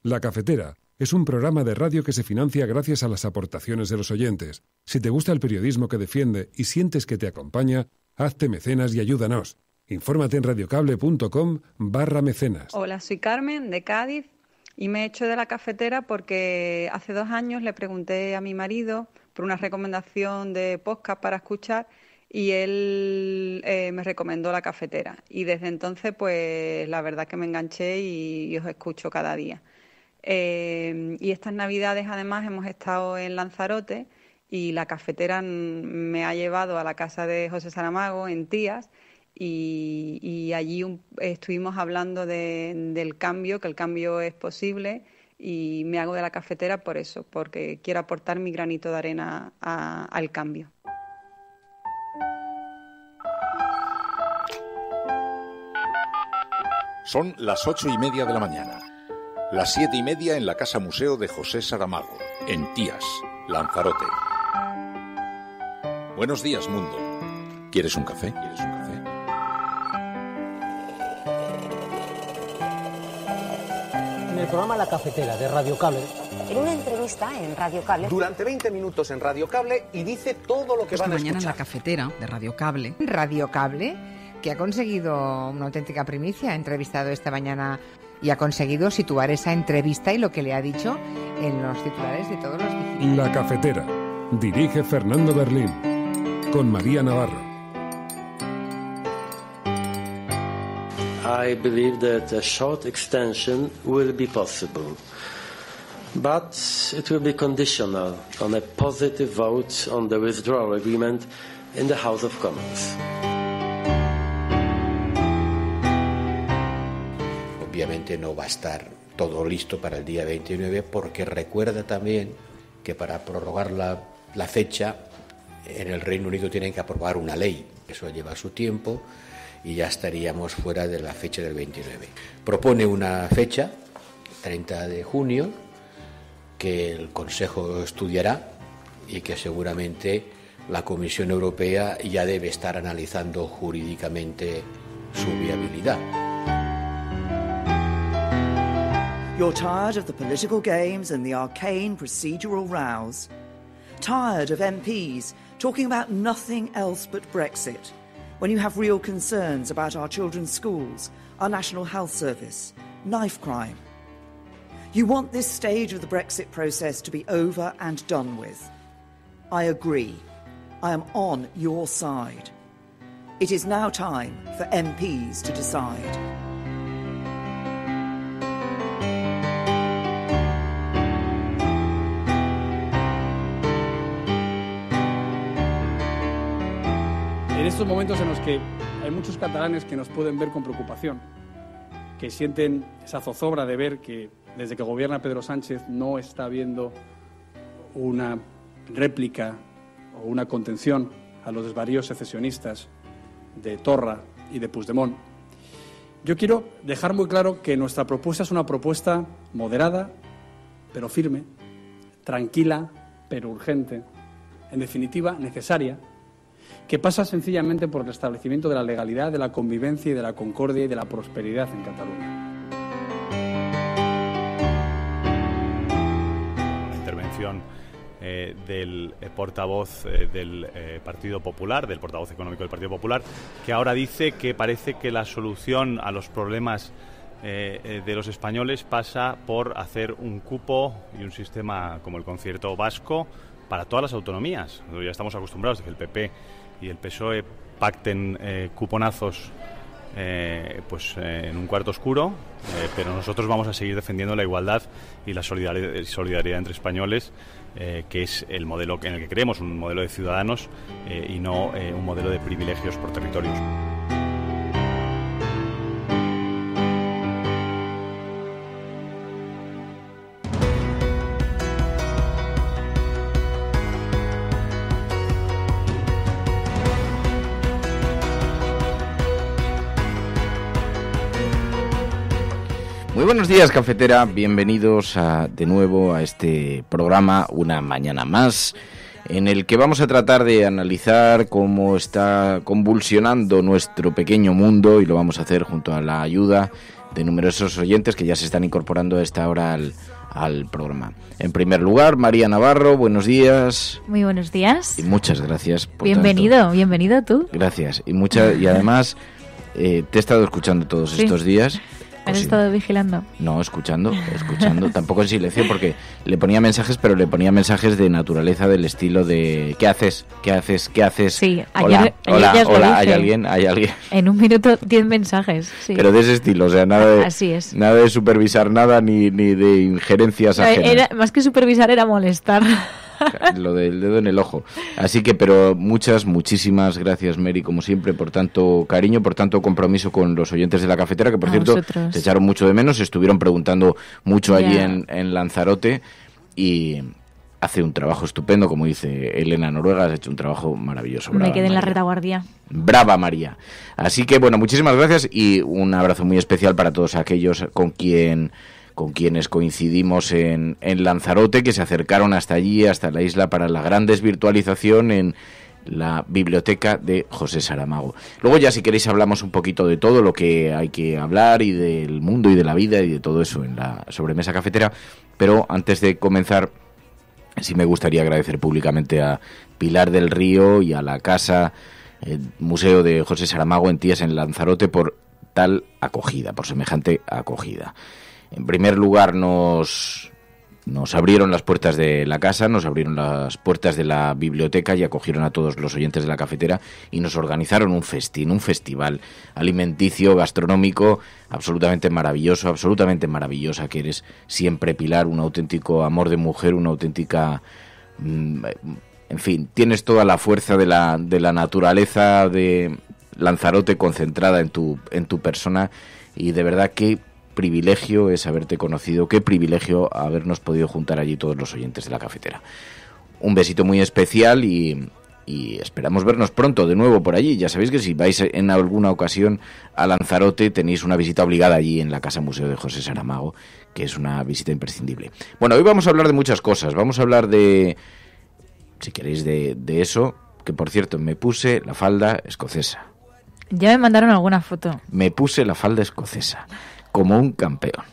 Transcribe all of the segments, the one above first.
La Cafetera es un programa de radio que se financia gracias a las aportaciones de los oyentes. Si te gusta el periodismo que defiende y sientes que te acompaña, hazte mecenas y ayúdanos. Infórmate en radiocable.com/mecenas. Hola, soy Carmen, de Cádiz, y me he hecho de La Cafetera porque hace 2 años le pregunté a mi marido por una recomendación de podcast para escuchar y él me recomendó La Cafetera. Y desde entonces, pues la verdad que me enganché y os escucho cada día. Y estas Navidades, además, hemos estado en Lanzarote y La Cafetera me ha llevado a la casa de José Saramago, en Tías, y allí estuvimos hablando del cambio, que el cambio es posible, y me hago de La Cafetera por eso, porque quiero aportar mi granito de arena al cambio. Son las 8:30 de la mañana. Las 7:30 en la Casa Museo de José Saramago, en Tías, Lanzarote. Buenos días, mundo. ¿Quieres un café? En el programa La Cafetera de Radio Cable. En una entrevista en Radio Cable. Durante 20 minutos en Radio Cable y dice todo lo que van a escuchar. Mañana en La Cafetera de Radio Cable. Radio Cable, que ha conseguido una auténtica primicia, ha entrevistado esta mañana y ha conseguido situar esa entrevista y lo que le ha dicho en los titulares de todos los digitales. La Cafetera. Dirige Fernando Berlín. Con María Navarro. I believe that a short extension will be possible, but it will be conditional on a positive vote on the withdrawal agreement in the House of Commons. Obviamente no va a estar todo listo para el día 29, porque recuerda también que para prorrogar la fecha en el Reino Unido tienen que aprobar una ley. Eso lleva su tiempo y ya estaríamos fuera de la fecha del 29. Propone una fecha, 30 de junio, que el Consejo estudiará y que seguramente la Comisión Europea ya debe estar analizando jurídicamente su viabilidad. You're tired of the political games and the arcane procedural rows? Tired of MPs talking about nothing else but Brexit, when you have real concerns about our children's schools, our National Health Service, knife crime? You want this stage of the Brexit process to be over and done with. I agree. I am on your side. It is now time for MPs to decide. En estos momentos en los que hay muchos catalanes que nos pueden ver con preocupación, que sienten esa zozobra de ver que desde que gobierna Pedro Sánchez no está habiendo una réplica o una contención a los desvaríos secesionistas de Torra y de Puigdemont, yo quiero dejar muy claro que nuestra propuesta es una propuesta moderada, pero firme, tranquila, pero urgente, en definitiva, necesaria, que pasa sencillamente por el restablecimiento de la legalidad, de la convivencia y de la concordia y de la prosperidad en Cataluña. La intervención del portavoz del Partido Popular, del portavoz económico del Partido Popular, que ahora dice que parece que la solución a los problemas de los españoles pasa por hacer un cupo y un sistema como el concierto vasco para todas las autonomías. Ya estamos acostumbrados a que el PP y el PSOE pacten cuponazos en un cuarto oscuro, pero nosotros vamos a seguir defendiendo la igualdad y la solidaridad entre españoles, que es el modelo en el que creemos, un modelo de ciudadanos y no un modelo de privilegios por territorios. Muy buenos días, cafetera. Bienvenidos de nuevo a este programa, una mañana más, en el que vamos a tratar de analizar cómo está convulsionando nuestro pequeño mundo, y lo vamos a hacer junto a la ayuda numerosos oyentes que ya se están incorporando a esta hora al programa. En primer lugar, María Navarro, buenos días. Muy buenos días. Y muchas gracias por bienvenido tú. Gracias. Y además te he estado escuchando todos estos días. ¿Has estado vigilando? No, escuchando, tampoco en silencio, porque le ponía mensajes, pero le ponía mensajes de naturaleza del estilo de ¿qué haces? Sí, hola, ¿hay alguien? En un minuto 10 mensajes, sí. Pero de ese estilo, o sea, Así es. Nada de supervisar nada ni de injerencias ajenas. Más que supervisar era molestar. Lo del dedo en el ojo. Así que, pero muchísimas gracias, Mary, como siempre, por tanto cariño, por tanto compromiso con los oyentes de la cafetera, que por cierto te echaron mucho de menos, estuvieron preguntando mucho allí en Lanzarote, y hace un trabajo estupendo, como dice Elena Noruega, has hecho un trabajo maravilloso. Me quedé en la retaguardia. Brava, María. Así que, bueno, muchísimas gracias y un abrazo muy especial para todos aquellos con quienes coincidimos en Lanzarote, que se acercaron hasta allí, hasta la isla, para la gran desvirtualización en la biblioteca de José Saramago. Luego ya, si queréis, hablamos un poquito de todo lo que hay que hablar y del mundo y de la vida y de todo eso en la sobremesa cafetera, pero antes de comenzar, sí me gustaría agradecer públicamente a Pilar del Río y a la Casa Museo de José Saramago en Tías, en Lanzarote, por tal acogida, por semejante acogida. En primer lugar, nos abrieron las puertas de la casa, nos abrieron las puertas de la biblioteca y acogieron a todos los oyentes de la cafetera y nos organizaron un festival alimenticio, gastronómico, absolutamente maravillosa que eres siempre, Pilar, un auténtico amor de mujer, una auténtica... En fin, tienes toda la fuerza de la naturaleza de Lanzarote concentrada en tu persona, y de verdad que privilegio es haberte conocido, qué privilegio habernos podido juntar allí todos los oyentes de la cafetera. Un besito muy especial y esperamos vernos pronto de nuevo por allí. Ya sabéis que si vais en alguna ocasión a Lanzarote tenéis una visita obligada allí en la Casa Museo de José Saramago, que es una visita imprescindible. Bueno, hoy vamos a hablar de muchas cosas. Vamos a hablar de, si queréis, de eso, que por cierto me puse la falda escocesa. Ya me mandaron alguna foto. Me puse la falda escocesa como un campeón.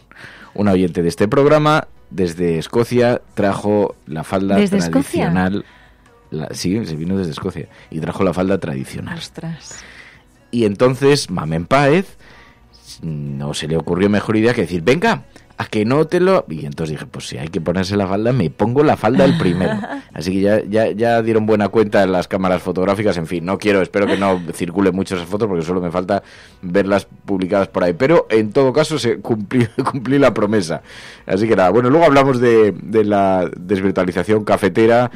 Un oyente de este programa desde Escocia trajo la falda tradicional. Sí, se vino desde Escocia y trajo la falda tradicional. Ostras. Y entonces Mamen Páez no se le ocurrió mejor idea que decir, venga, a que no te lo... Y entonces dije, pues si hay que ponerse la falda, me pongo la falda el primero. Así que ya dieron buena cuenta en las cámaras fotográficas. En fin, espero que no circulen mucho esas fotos, porque solo me falta verlas publicadas por ahí. Pero en todo caso cumplí la promesa. Así que nada, bueno, luego hablamos de la desvirtualización cafetera,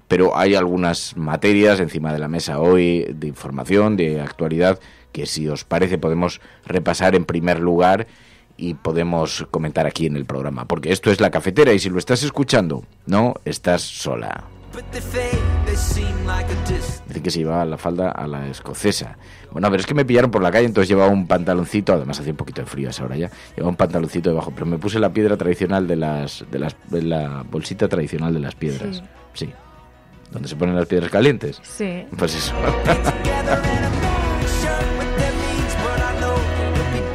pero hay algunas materias encima de la mesa hoy de información, de actualidad, que si os parece podemos repasar en primer lugar y podemos comentar aquí en el programa, porque esto es La Cafetera y si lo estás escuchando, no estás sola. Dicen que se llevaba la falda a la escocesa. Bueno, pero es que me pillaron por la calle, entonces llevaba un pantaloncito, además hacía un poquito de frío a esa hora ya, llevaba un pantaloncito debajo, pero me puse la piedra tradicional de la bolsita tradicional de las piedras. Sí. ¿Dónde se ponen las piedras calientes? Sí. Pues eso.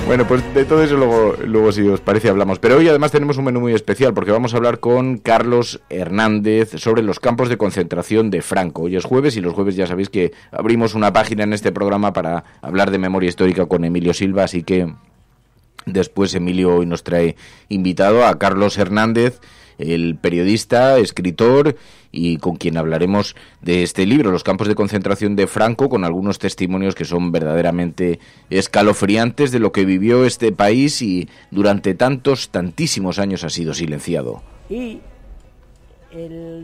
Bueno, pues de todo eso luego si os parece hablamos. Pero hoy además tenemos un menú muy especial, porque vamos a hablar con Carlos Hernández sobre los campos de concentración de Franco. Hoy es jueves y los jueves ya sabéis que abrimos una página en este programa para hablar de memoria histórica con Emilio Silva, así que después Emilio hoy nos trae invitado a Carlos Hernández, el periodista, escritor, y con quien hablaremos de este libro, Los campos de concentración de Franco, con algunos testimonios que son verdaderamente escalofriantes de lo que vivió este país y durante tantísimos años ha sido silenciado. Y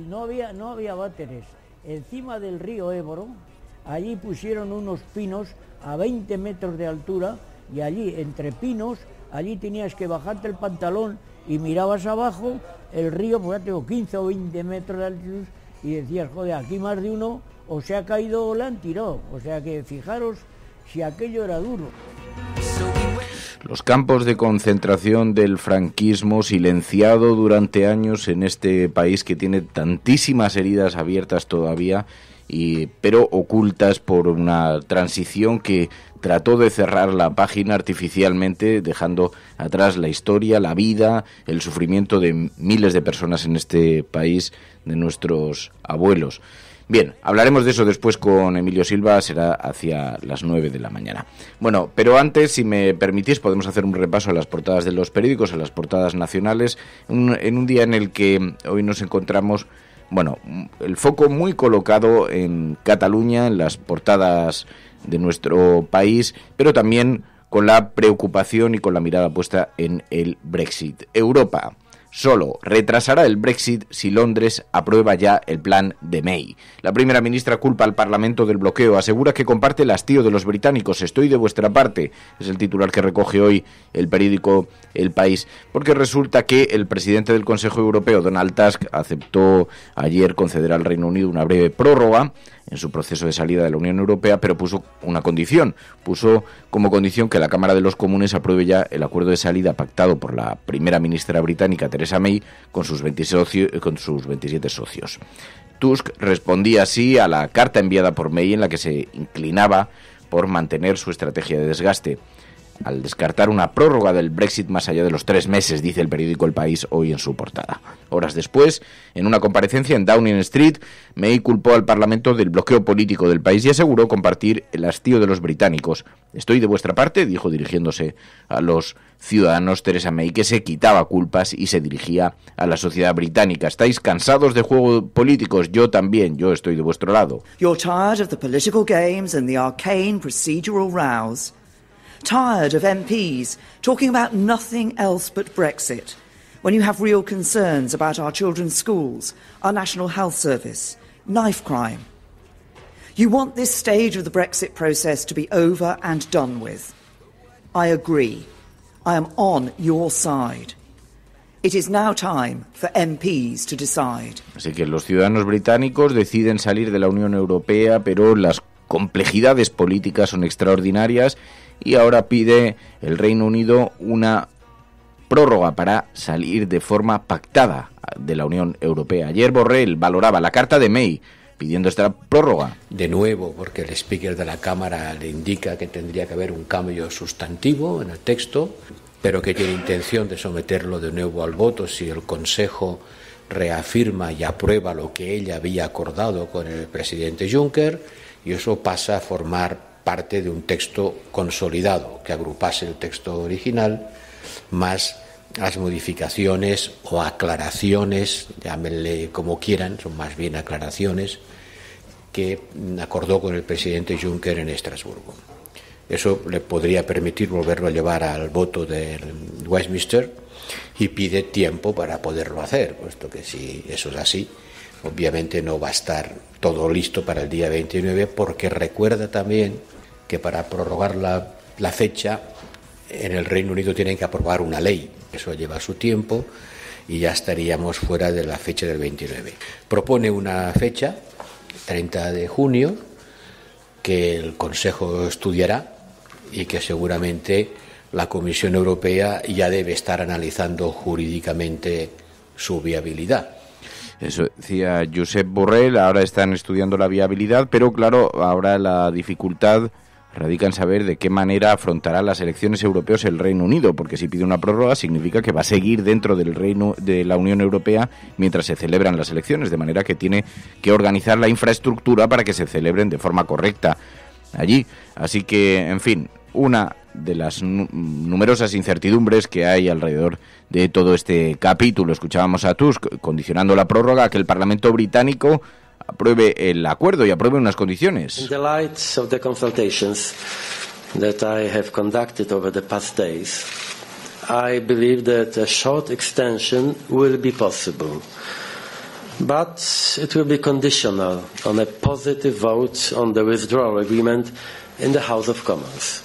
no había váteres. Encima del río Ebro, allí pusieron unos pinos a 20 metros de altura, y allí, entre pinos, allí tenías que bajarte el pantalón y mirabas abajo el río, pues ya tengo 15 o 20 metros de altitud, y decías, joder, aquí más de uno o se ha caído o la han tirado. O sea que fijaros si aquello era duro. Los campos de concentración del franquismo, silenciado durante años en este país que tiene tantísimas heridas abiertas todavía pero ocultas por una transición que trató de cerrar la página artificialmente, dejando atrás la historia, la vida, el sufrimiento de miles de personas en este país, de nuestros abuelos. Bien, hablaremos de eso después con Emilio Silva, será hacia las 9 de la mañana. Bueno, pero antes, si me permitís, podemos hacer un repaso a las portadas de los periódicos, a las portadas nacionales, en un día en el que hoy nos encontramos, bueno, el foco muy colocado en Cataluña, en las portadas de nuestro país, pero también con la preocupación y con la mirada puesta en el Brexit. Europa solo retrasará el Brexit si Londres aprueba ya el plan de May. La primera ministra culpa al Parlamento del bloqueo, asegura que comparte el hastío de los británicos. Estoy de vuestra parte, es el titular que recoge hoy el periódico El País, porque resulta que el presidente del Consejo Europeo, Donald Tusk, aceptó ayer conceder al Reino Unido una breve prórroga en su proceso de salida de la Unión Europea, pero puso una condición. Puso como condición que la Cámara de los Comunes apruebe ya el acuerdo de salida pactado por la primera ministra británica, Theresa May, con sus 27 socios. Tusk respondía así a la carta enviada por May en la que se inclinaba por mantener su estrategia de desgaste, al descartar una prórroga del Brexit más allá de los 3 meses, dice el periódico El País hoy en su portada. Horas después, en una comparecencia en Downing Street, May culpó al Parlamento del bloqueo político del país y aseguró compartir el hastío de los británicos. Estoy de vuestra parte, dijo dirigiéndose a los ciudadanos Theresa May, que se quitaba culpas y se dirigía a la sociedad británica. ¿Estáis cansados de juegos políticos? Yo también, yo estoy de vuestro lado. You're tired of the political games and the arcane procedural rows. Tired of MPs talking about nothing else but Brexit, when you have real concerns about our children's schools, our National Health Service, knife crime. You want this stage of the Brexit process to be over and done with. I agree. I am on your side. It is now time for MPs to decide. Así que los ciudadanos británicos deciden salir de la Unión Europea, pero las complejidades políticas son extraordinarias y ahora pide el Reino Unido una prórroga para salir de forma pactada de la Unión Europea. Ayer Borrell valoraba la carta de May pidiendo esta prórroga. De nuevo, porque el speaker de la Cámara le indica que tendría que haber un cambio sustantivo en el texto, pero que tiene intención de someterlo de nuevo al voto si el Consejo reafirma y aprueba lo que ella había acordado con el presidente Juncker, y eso pasa a formar parte de un texto consolidado que agrupase el texto original más las modificaciones o aclaraciones, llámenle como quieran, son más bien aclaraciones, que acordó con el presidente Juncker en Estrasburgo. Eso le podría permitir volverlo a llevar al voto de Westminster y pide tiempo para poderlo hacer, puesto que si eso es así, obviamente no va a estar todo listo para el día 29, porque recuerda también que para prorrogar la fecha en el Reino Unido tienen que aprobar una ley. Eso lleva su tiempo y ya estaríamos fuera de la fecha del 29. Propone una fecha, 30 de junio, que el Consejo estudiará y que seguramente la Comisión Europea ya debe estar analizando jurídicamente su viabilidad. Eso decía Josep Borrell, ahora están estudiando la viabilidad, pero claro, ahora la dificultad radica en saber de qué manera afrontará las elecciones europeas el Reino Unido, porque si pide una prórroga significa que va a seguir dentro del de la Unión Europea mientras se celebran las elecciones, de manera que tiene que organizar la infraestructura para que se celebren de forma correcta allí. Así que, en fin, una de las numerosas incertidumbres que hay alrededor de todo este capítulo. Escuchábamos a Tusk condicionando la prórroga a que el Parlamento británico apruebe el acuerdo y apruebe unas condiciones. In the light of the consultations that I have conducted over the past days, I believe that a short extension will be possible, but it will be conditional on a positive vote on the withdrawal agreement in the House of Commons.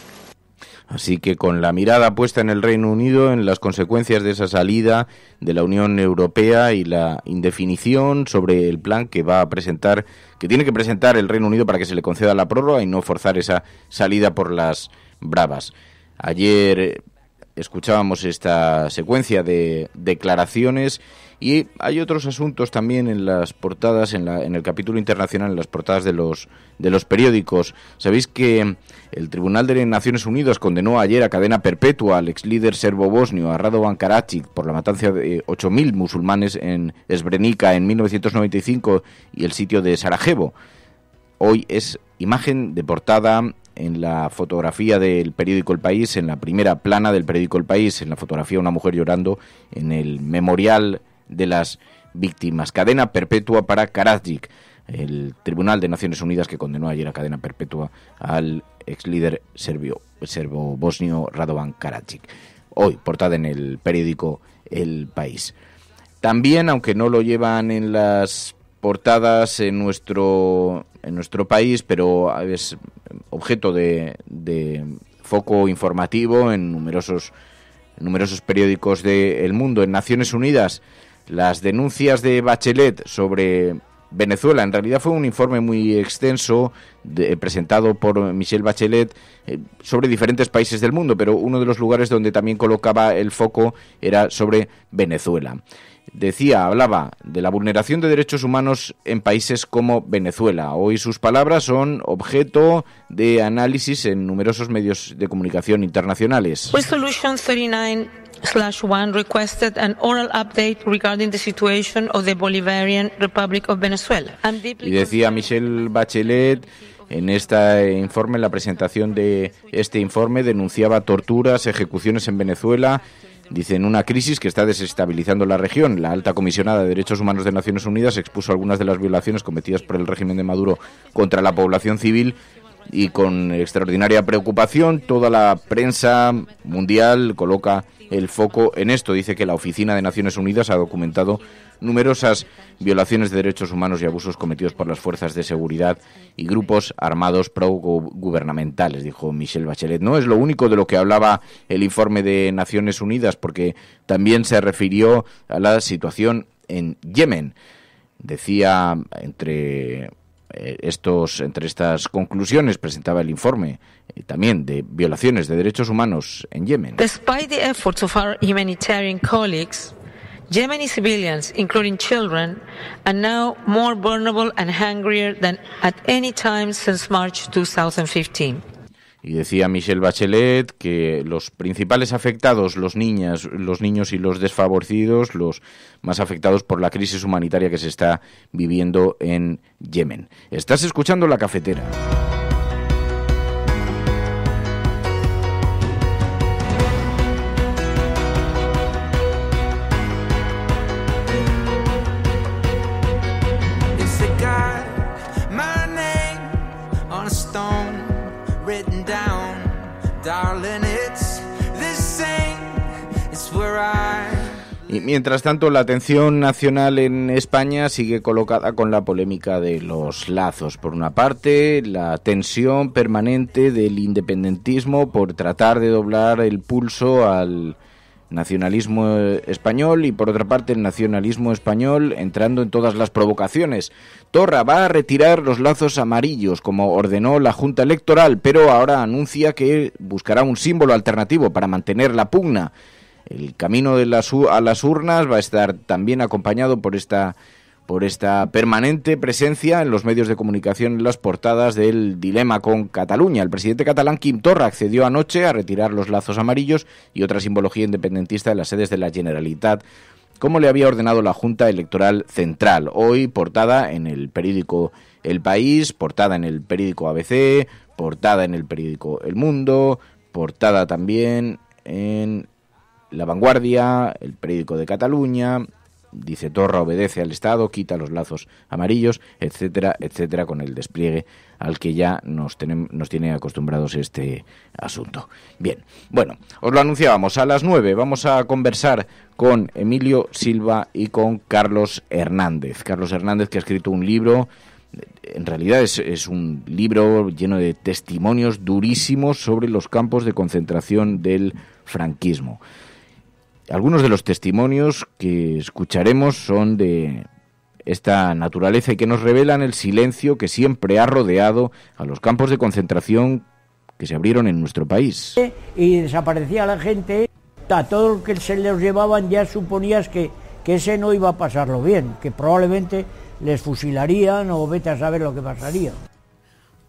Así que con la mirada puesta en el Reino Unido, en las consecuencias de esa salida de la Unión Europea y la indefinición sobre el plan que va a presentar, que tiene que presentar el Reino Unido para que se le conceda la prórroga y no forzar esa salida por las bravas. Ayer escuchábamos esta secuencia de declaraciones y hay otros asuntos también en las portadas, en el capítulo internacional, en las portadas de los periódicos. Sabéis que el Tribunal de Naciones Unidas condenó ayer a cadena perpetua al ex líder serbo-bosnio, a Radovan Karadzic, por la matanza de 8.000 musulmanes en Srebrenica en 1995 y el sitio de Sarajevo. Hoy es imagen de portada en la fotografía del periódico El País, en la primera plana del periódico El País, en la fotografía una mujer llorando en el memorial de las víctimas. Cadena perpetua para Karadzic, el Tribunal de Naciones Unidas que condenó ayer a cadena perpetua al ex líder serbo-bosnio Radovan Karadzic. Hoy, portada en el periódico El País. También, aunque no lo llevan en las portadas en nuestro país, pero es objeto de foco informativo en numerosos periódicos del mundo. En Naciones Unidas, las denuncias de Bachelet sobre Venezuela. En realidad fue un informe muy extenso presentado por Michelle Bachelet sobre diferentes países del mundo, pero uno de los lugares donde también colocaba el foco era sobre Venezuela. Hablaba de la vulneración de derechos humanos en países como Venezuela. Hoy sus palabras son objeto de análisis en numerosos medios de comunicación internacionales. Resolution 39/1 requested an oral update regarding the situation of the Bolivarian Republic of Venezuela. Y decía Michelle Bachelet en este informe, en la presentación de este informe, denunciaba torturas, ejecuciones en Venezuela. Dice, en una crisis que está desestabilizando la región, la alta comisionada de Derechos Humanos de Naciones Unidas expuso algunas de las violaciones cometidas por el régimen de Maduro contra la población civil y con extraordinaria preocupación toda la prensa mundial coloca el foco en esto. Dice que la Oficina de Naciones Unidas ha documentado numerosas violaciones de derechos humanos y abusos cometidos por las fuerzas de seguridad y grupos armados pro-gubernamentales, dijo Michelle Bachelet. No es lo único de lo que hablaba el informe de Naciones Unidas, porque también se refirió a la situación en Yemen. Decía, entre estas conclusiones presentaba el informe también de violaciones de derechos humanos en Yemen. Despite the efforts of our humanitarian colleagues, Yemeni civilians, including children, are now more vulnerable and hungrier than at any time since March 2015. Y decía Michelle Bachelet que los principales afectados, los niños y los desfavorecidos, los más afectados por la crisis humanitaria que se está viviendo en Yemen. Estás escuchando La Cafetera. Y mientras tanto, la atención nacional en España sigue colocada con la polémica de los lazos. Por una parte, la tensión permanente del independentismo por tratar de doblar el pulso al nacionalismo español y por otra parte el nacionalismo español entrando en todas las provocaciones. Torra va a retirar los lazos amarillos como ordenó la Junta Electoral, pero ahora anuncia que buscará un símbolo alternativo para mantener la pugna. El camino a las urnas va a estar también acompañado por esta permanente presencia en los medios de comunicación en las portadas del dilema con Cataluña. El presidente catalán Quim Torra accedió anoche a retirar los lazos amarillos y otra simbología independentista de las sedes de la Generalitat, como le había ordenado la Junta Electoral Central. Hoy portada en el periódico El País, portada en el periódico ABC, portada en el periódico El Mundo, portada también en La Vanguardia, el periódico de Cataluña. Dice Torra obedece al Estado, quita los lazos amarillos, etcétera, etcétera, con el despliegue al que ya nos tiene acostumbrados este asunto. Bien, bueno, os lo anunciábamos, a las 9 vamos a conversar con Emilio Silva y con Carlos Hernández. Carlos Hernández, que ha escrito un libro, en realidad es un libro lleno de testimonios durísimos sobre los campos de concentración del franquismo. Algunos de los testimonios que escucharemos son de esta naturaleza y que nos revelan el silencio que siempre ha rodeado a los campos de concentración que se abrieron en nuestro país. Y desaparecía la gente a todo lo que se les llevaban ya suponías que ese no iba a pasarlo bien, que probablemente les fusilarían o vete a saber lo que pasaría.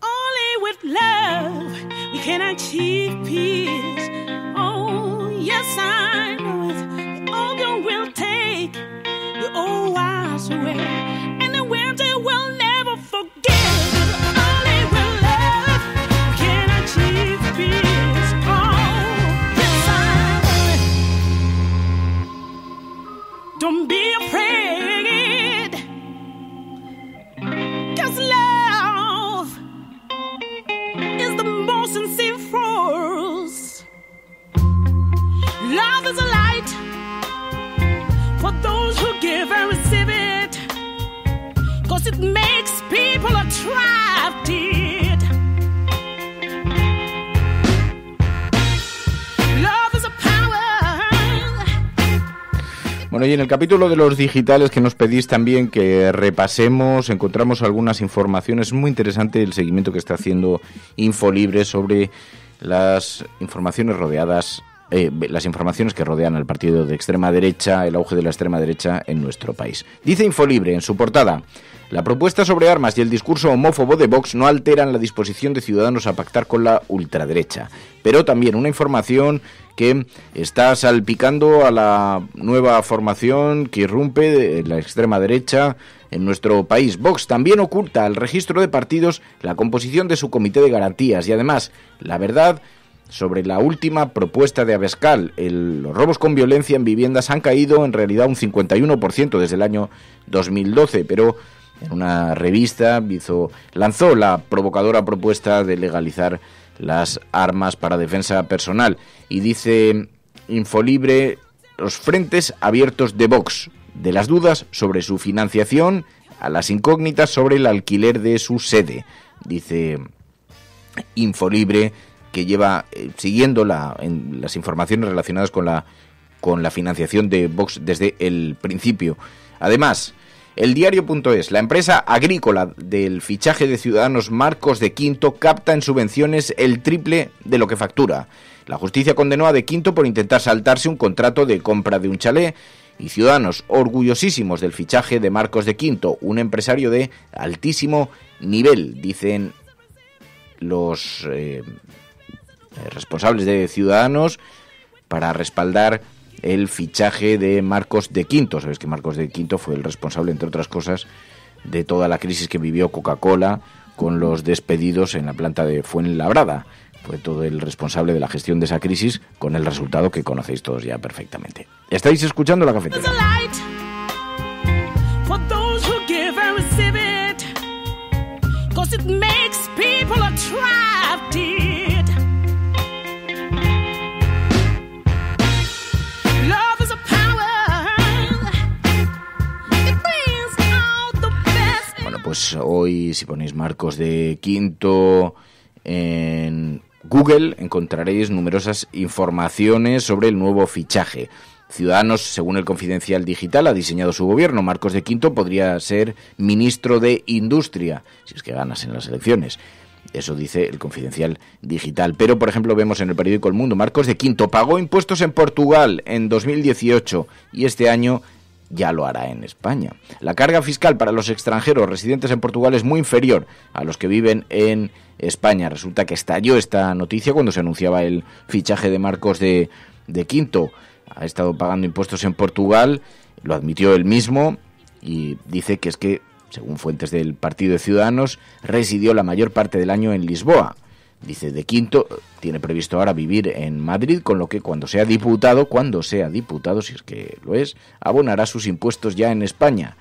Only with love we can achieve peace. Oh, yes, I know it. The old will take the old wise away, and the winter will never forget. Only with love we can achieve peace. Oh, yes, I know it. Don't be afraid, 'cause love is the most sincere force. Love is a light for those who give and receive it, 'cause it makes people attracted. Love is a power. Bueno, y en el capítulo de los digitales que nos pedís también que repasemos, encontramos algunas informaciones. Muy interesante el seguimiento que está haciendo Infolibre sobre las informaciones las informaciones que rodean al partido de extrema derecha, el auge de la extrema derecha en nuestro país. Dice Infolibre en su portada: la propuesta sobre armas y el discurso homófobo de Vox no alteran la disposición de Ciudadanos a pactar con la ultraderecha. Pero también una información que está salpicando a la nueva formación que irrumpe de la extrema derecha en nuestro país. Vox también oculta al registro de partidos la composición de su comité de garantías y además la verdad sobre la última propuesta de Abascal. Los robos con violencia en viviendas han caído en realidad un 51% desde el año 2012, pero en una revista lanzó la provocadora propuesta de legalizar las armas para defensa personal. Y dice Infolibre: los frentes abiertos de Vox, de las dudas sobre su financiación a las incógnitas sobre el alquiler de su sede. Dice Infolibre que lleva siguiendo las informaciones relacionadas con la financiación de Vox desde el principio. Además, el diario.es, la empresa agrícola del fichaje de Ciudadanos Marcos de Quinto capta en subvenciones el triple de lo que factura. La justicia condenó a De Quinto por intentar saltarse un contrato de compra de un chalet y Ciudadanos orgullosísimos del fichaje de Marcos de Quinto, un empresario de altísimo nivel, dicen los responsables de Ciudadanos, para respaldar el fichaje de Marcos de Quinto. Sabes que Marcos de Quinto fue el responsable, entre otras cosas, de toda la crisis que vivió Coca-Cola con los despedidos en la planta de Fuenlabrada. Fue todo el responsable de la gestión de esa crisis, con el resultado que conocéis todos ya perfectamente. Estáis escuchando La Cafetera. Bueno, pues hoy, si ponéis Marcos de Quinto en Google, encontraréis numerosas informaciones sobre el nuevo fichaje. Ciudadanos, según el Confidencial Digital, ha diseñado su gobierno. Marcos de Quinto podría ser ministro de Industria, si es que ganas en las elecciones. Eso dice el Confidencial Digital. Pero, por ejemplo, vemos en el periódico El Mundo: Marcos de Quinto pagó impuestos en Portugal en 2018 y este año ya lo hará en España. La carga fiscal para los extranjeros residentes en Portugal es muy inferior a los que viven en España. Resulta que estalló esta noticia cuando se anunciaba el fichaje de Marcos de Quinto. Ha estado pagando impuestos en Portugal, lo admitió él mismo y dice que es que, según fuentes del Partido de Ciudadanos, residió la mayor parte del año en Lisboa. Dice De Quinto tiene previsto ahora vivir en Madrid, con lo que cuando sea diputado, si es que lo es, abonará sus impuestos ya en España.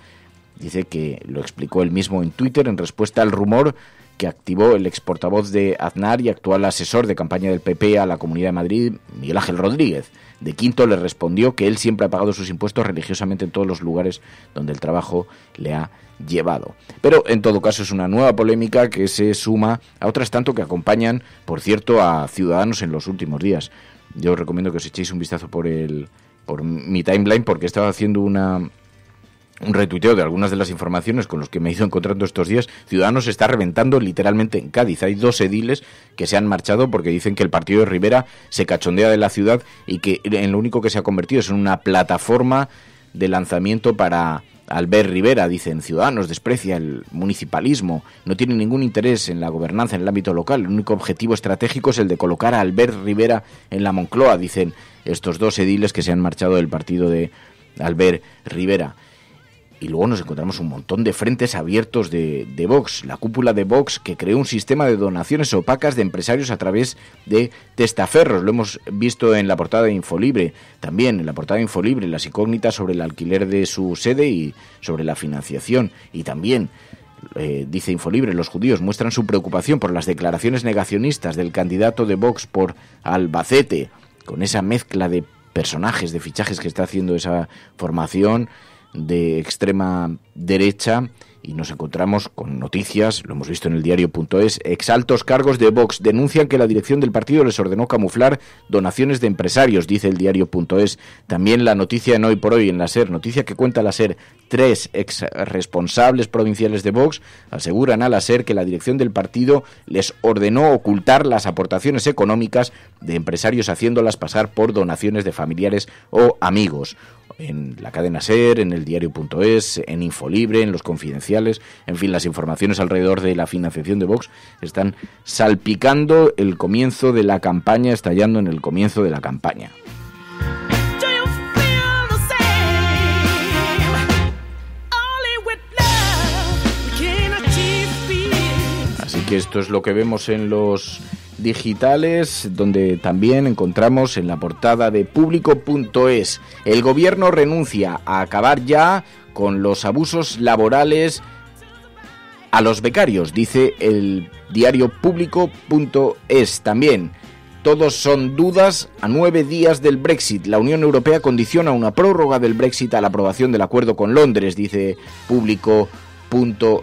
Dice que lo explicó él mismo en Twitter en respuesta al rumor que activó el ex portavoz de Aznar y actual asesor de campaña del PP a la Comunidad de Madrid, Miguel Ángel Rodríguez. De Quinto le respondió que él siempre ha pagado sus impuestos religiosamente en todos los lugares donde el trabajo le ha llevado. Pero en todo caso es una nueva polémica que se suma a otras tanto que acompañan, por cierto, a Ciudadanos en los últimos días. Yo os recomiendo que os echéis un vistazo por mi timeline, porque he estado haciendo una un retuiteo de algunas de las informaciones con los que me he ido encontrando estos días. Ciudadanos se está reventando literalmente en Cádiz. Hay 2 ediles que se han marchado porque dicen que el partido de Rivera se cachondea de la ciudad y que en lo único que se ha convertido es en una plataforma de lanzamiento para Albert Rivera. Dicen, Ciudadanos desprecia el municipalismo, no tiene ningún interés en la gobernanza en el ámbito local, el único objetivo estratégico es el de colocar a Albert Rivera en la Moncloa, dicen estos 2 ediles que se han marchado del partido de Albert Rivera. Y luego nos encontramos un montón de frentes abiertos de Vox. La cúpula de Vox, que creó un sistema de donaciones opacas de empresarios a través de testaferros. Lo hemos visto en la portada de Infolibre. También en la portada de Infolibre, las incógnitas sobre el alquiler de su sede y sobre la financiación. Y también, dice Infolibre, los judíos muestran su preocupación por las declaraciones negacionistas del candidato de Vox por Albacete, con esa mezcla de personajes, de fichajes que está haciendo esa formación de extrema derecha. Y nos encontramos con noticias, lo hemos visto en el diario.es, exaltos cargos de Vox denuncian que la dirección del partido les ordenó camuflar donaciones de empresarios, dice el diario.es. También la noticia en Hoy por Hoy, en la SER, noticia que cuenta la SER, 3 ex responsables provinciales de Vox aseguran a la SER que la dirección del partido les ordenó ocultar las aportaciones económicas de empresarios haciéndolas pasar por donaciones de familiares o amigos. En la cadena SER, en el diario.es, en Infolibre, en los Confidenciales, en fin, las informaciones alrededor de la financiación de Vox están salpicando el comienzo de la campaña, estallando en el comienzo de la campaña. Así que esto es lo que vemos en los digitales, donde también encontramos en la portada de Público.es: el gobierno renuncia a acabar ya con los abusos laborales a los becarios, dice el diario Público.es. También, todos son dudas a 9 días del Brexit. La Unión Europea condiciona una prórroga del Brexit a la aprobación del acuerdo con Londres, dice Público.es.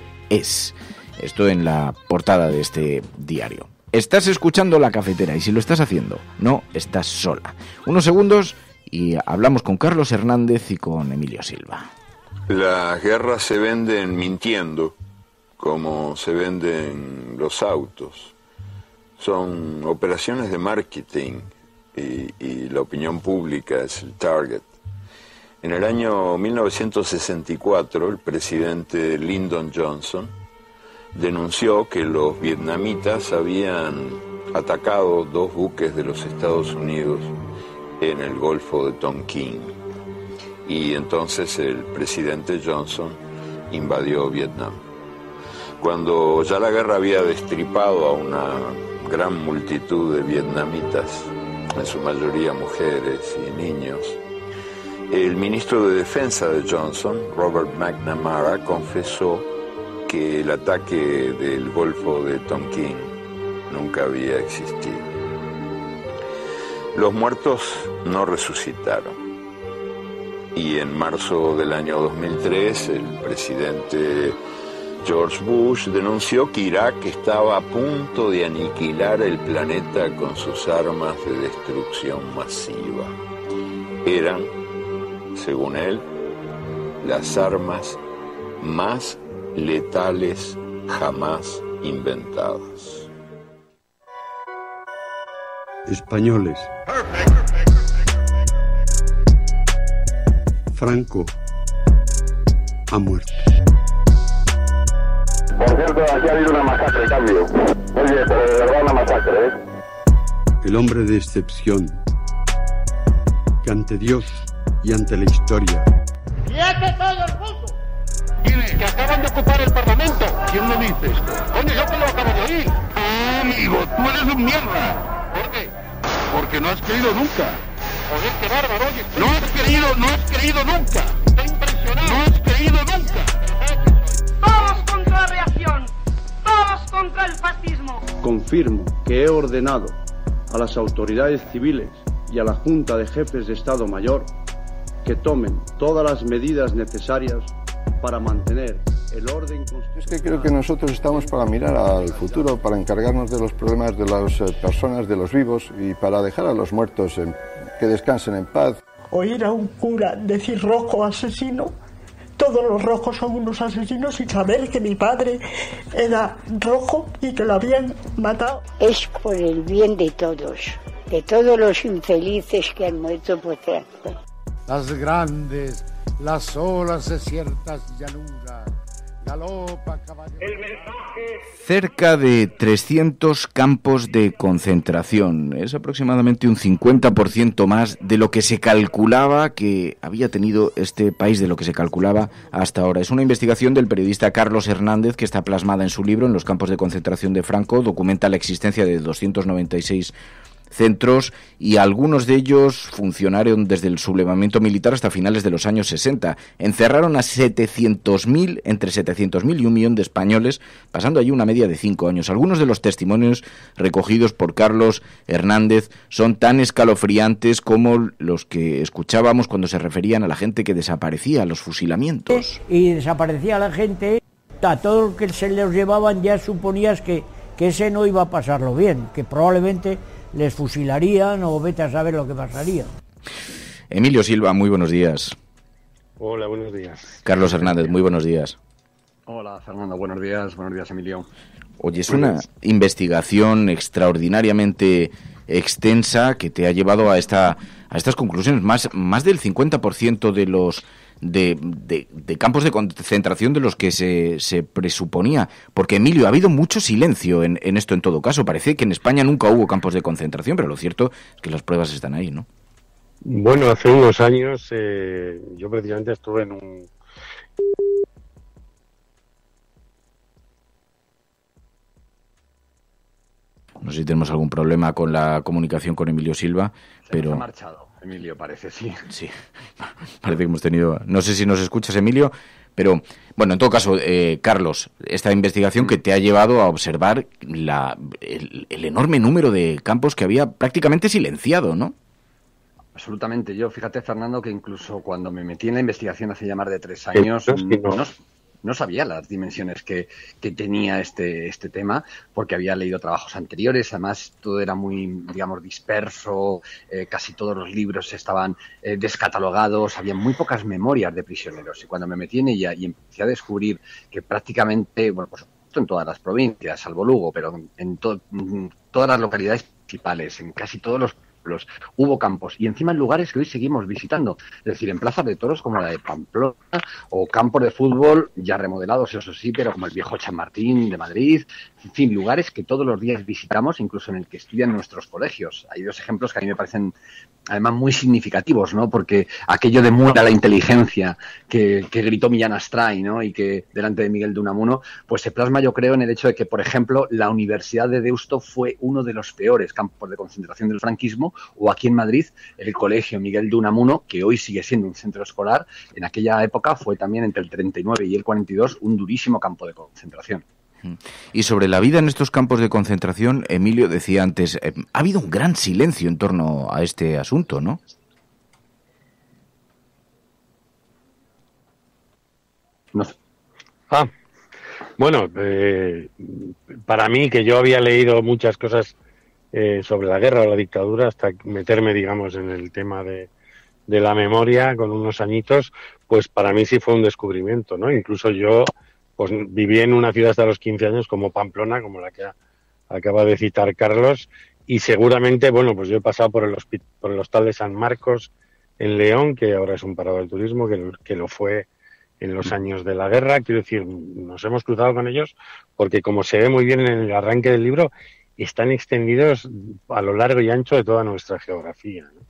Esto en la portada de este diario. Estás escuchando La Cafetera y si lo estás haciendo, no estás sola. Unos segundos y hablamos con Carlos Hernández y con Emilio Silva. Las guerras se venden mintiendo, como se venden los autos. Son operaciones de marketing y la opinión pública es el target. En el año 1964, el presidente Lyndon Johnson denunció que los vietnamitas habían atacado 2 buques de los Estados Unidos en el Golfo de Tonkin. Y entonces el presidente Johnson invadió Vietnam. Cuando ya la guerra había destripado a una gran multitud de vietnamitas, en su mayoría mujeres y niños, el ministro de Defensa de Johnson, Robert McNamara, confesó que el ataque del Golfo de Tonkin nunca había existido. Los muertos no resucitaron. Y en marzo del año 2003, el presidente George Bush denunció que Irak estaba a punto de aniquilar el planeta con sus armas de destrucción masiva. Eran, según él, las armas más letales jamás inventadas. Españoles. Franco ha muerto. Por cierto, aquí ha habido una masacre, cambio. Oye, pero de verdad una masacre, ¿eh? El hombre de excepción, que ante Dios y ante la historia. ¡Quieto todo el mundo! ¿Quiénes? Que acaban de ocupar el Parlamento. ¿Quién lo dice esto? Coño, yo te lo acabo de oír. Amigo, tú eres un mierda. ¿Por qué? Porque no has creído nunca. Joder, qué bárbaro, oye. No has creído nunca. Estoy impresionado. No has creído nunca. Todos contra la reacción. Todos contra el fascismo. Confirmo que he ordenado a las autoridades civiles y a la Junta de Jefes de Estado Mayor que tomen todas las medidas necesarias para mantener el orden constitucional. Es que creo que nosotros estamos para mirar al futuro, para encargarnos de los problemas de las personas, de los vivos y para dejar a los muertos que descansen en paz. Oír a un cura decir rojo asesino todos los rojos son unos asesinos y saber que mi padre era rojo y que lo habían matado. Es por el bien de todos los infelices que han muerto por tráfico. Las grandes, las olas de ciertas llanuras, galopa caballo. Cerca de 300 campos de concentración. Es aproximadamente un 50% más de lo que se calculaba que había tenido este país, de lo que se calculaba hasta ahora. Es una investigación del periodista Carlos Hernández que está plasmada en su libro, En los campos de concentración de Franco. Documenta la existencia de 296 centros y algunos de ellos funcionaron desde el sublevamiento militar hasta finales de los años 60. Encerraron a 700.000, entre 700.000 y 1 millón de españoles, pasando allí una media de 5 años. Algunos de los testimonios recogidos por Carlos Hernández son tan escalofriantes como los que escuchábamos cuando se referían a la gente que desaparecía, a los fusilamientos. Y desaparecía la gente, a todo lo que se los llevaban ya suponías que ese no iba a pasarlo bien, que probablemente les fusilarían o vete a saber lo que pasaría. Emilio Silva, muy buenos días. Hola, buenos días. Carlos Hernández, muy buenos días. Hola, Fernando, buenos días, Emilio. Oye, es una investigación extraordinariamente extensa que te ha llevado a estas conclusiones. Más del 50% de los de campos de concentración de los que se presuponía. Porque, Emilio, ha habido mucho silencio en esto en todo caso. Parece que en España nunca hubo campos de concentración, pero lo cierto es que las pruebas están ahí, ¿no? Bueno, hace unos años yo precisamente estuve en un... No sé si tenemos algún problema con la comunicación con Emilio Silva, pero... Se ha marchado, Emilio, parece, sí. Sí, parece que hemos tenido... No sé si nos escuchas, Emilio, pero, bueno, en todo caso, Carlos, esta investigación que te ha llevado a observar el enorme número de campos que había prácticamente silenciado, ¿no? Absolutamente. Yo, fíjate, Fernando, que incluso cuando me metí en la investigación hace ya más de 3 años... No sabía las dimensiones que tenía este tema, porque había leído trabajos anteriores. Además, todo era muy, digamos, disperso. Casi todos los libros estaban descatalogados. Había muy pocas memorias de prisioneros. Y cuando me metí en ella y empecé a descubrir que prácticamente, bueno, pues en todas las provincias, salvo Lugo, pero en todas las localidades principales, en casi todos los hubo campos, y encima en lugares que hoy seguimos visitando, es decir, en plazas de toros como la de Pamplona, o campos de fútbol ya remodelados, eso sí, pero como el viejo Chamartín de Madrid, en fin, lugares que todos los días visitamos, incluso en el que estudian nuestros colegios. Hay 2 ejemplos que a mí me parecen además muy significativos, ¿no? Porque aquello de muera la inteligencia que gritó Millán Astray, ¿no? Y que delante de Miguel de Unamuno, pues se plasma, yo creo, en el hecho de que, por ejemplo, la Universidad de Deusto fue uno de los peores campos de concentración del franquismo, o aquí en Madrid el Colegio Miguel de Unamuno, que hoy sigue siendo un centro escolar, en aquella época fue también entre el 39 y el 42 un durísimo campo de concentración. Y sobre la vida en estos campos de concentración, Emilio decía antes, ha habido un gran silencio en torno a este asunto, ¿no? No sé. Bueno, para mí, que yo había leído muchas cosas sobre la guerra o la dictadura, hasta meterme, digamos, en el tema de la memoria con unos añitos, pues para mí sí fue un descubrimiento, ¿no? Incluso yo pues viví en una ciudad hasta los 15 años como Pamplona, como la que acaba de citar Carlos, y seguramente, bueno, pues yo he pasado por el Hostal de San Marcos en León, que ahora es un parado del turismo, que lo fue en los años de la guerra. Quiero decir, nos hemos cruzado con ellos porque, como se ve muy bien en el arranque del libro, están extendidos a lo largo y ancho de toda nuestra geografía, ¿no?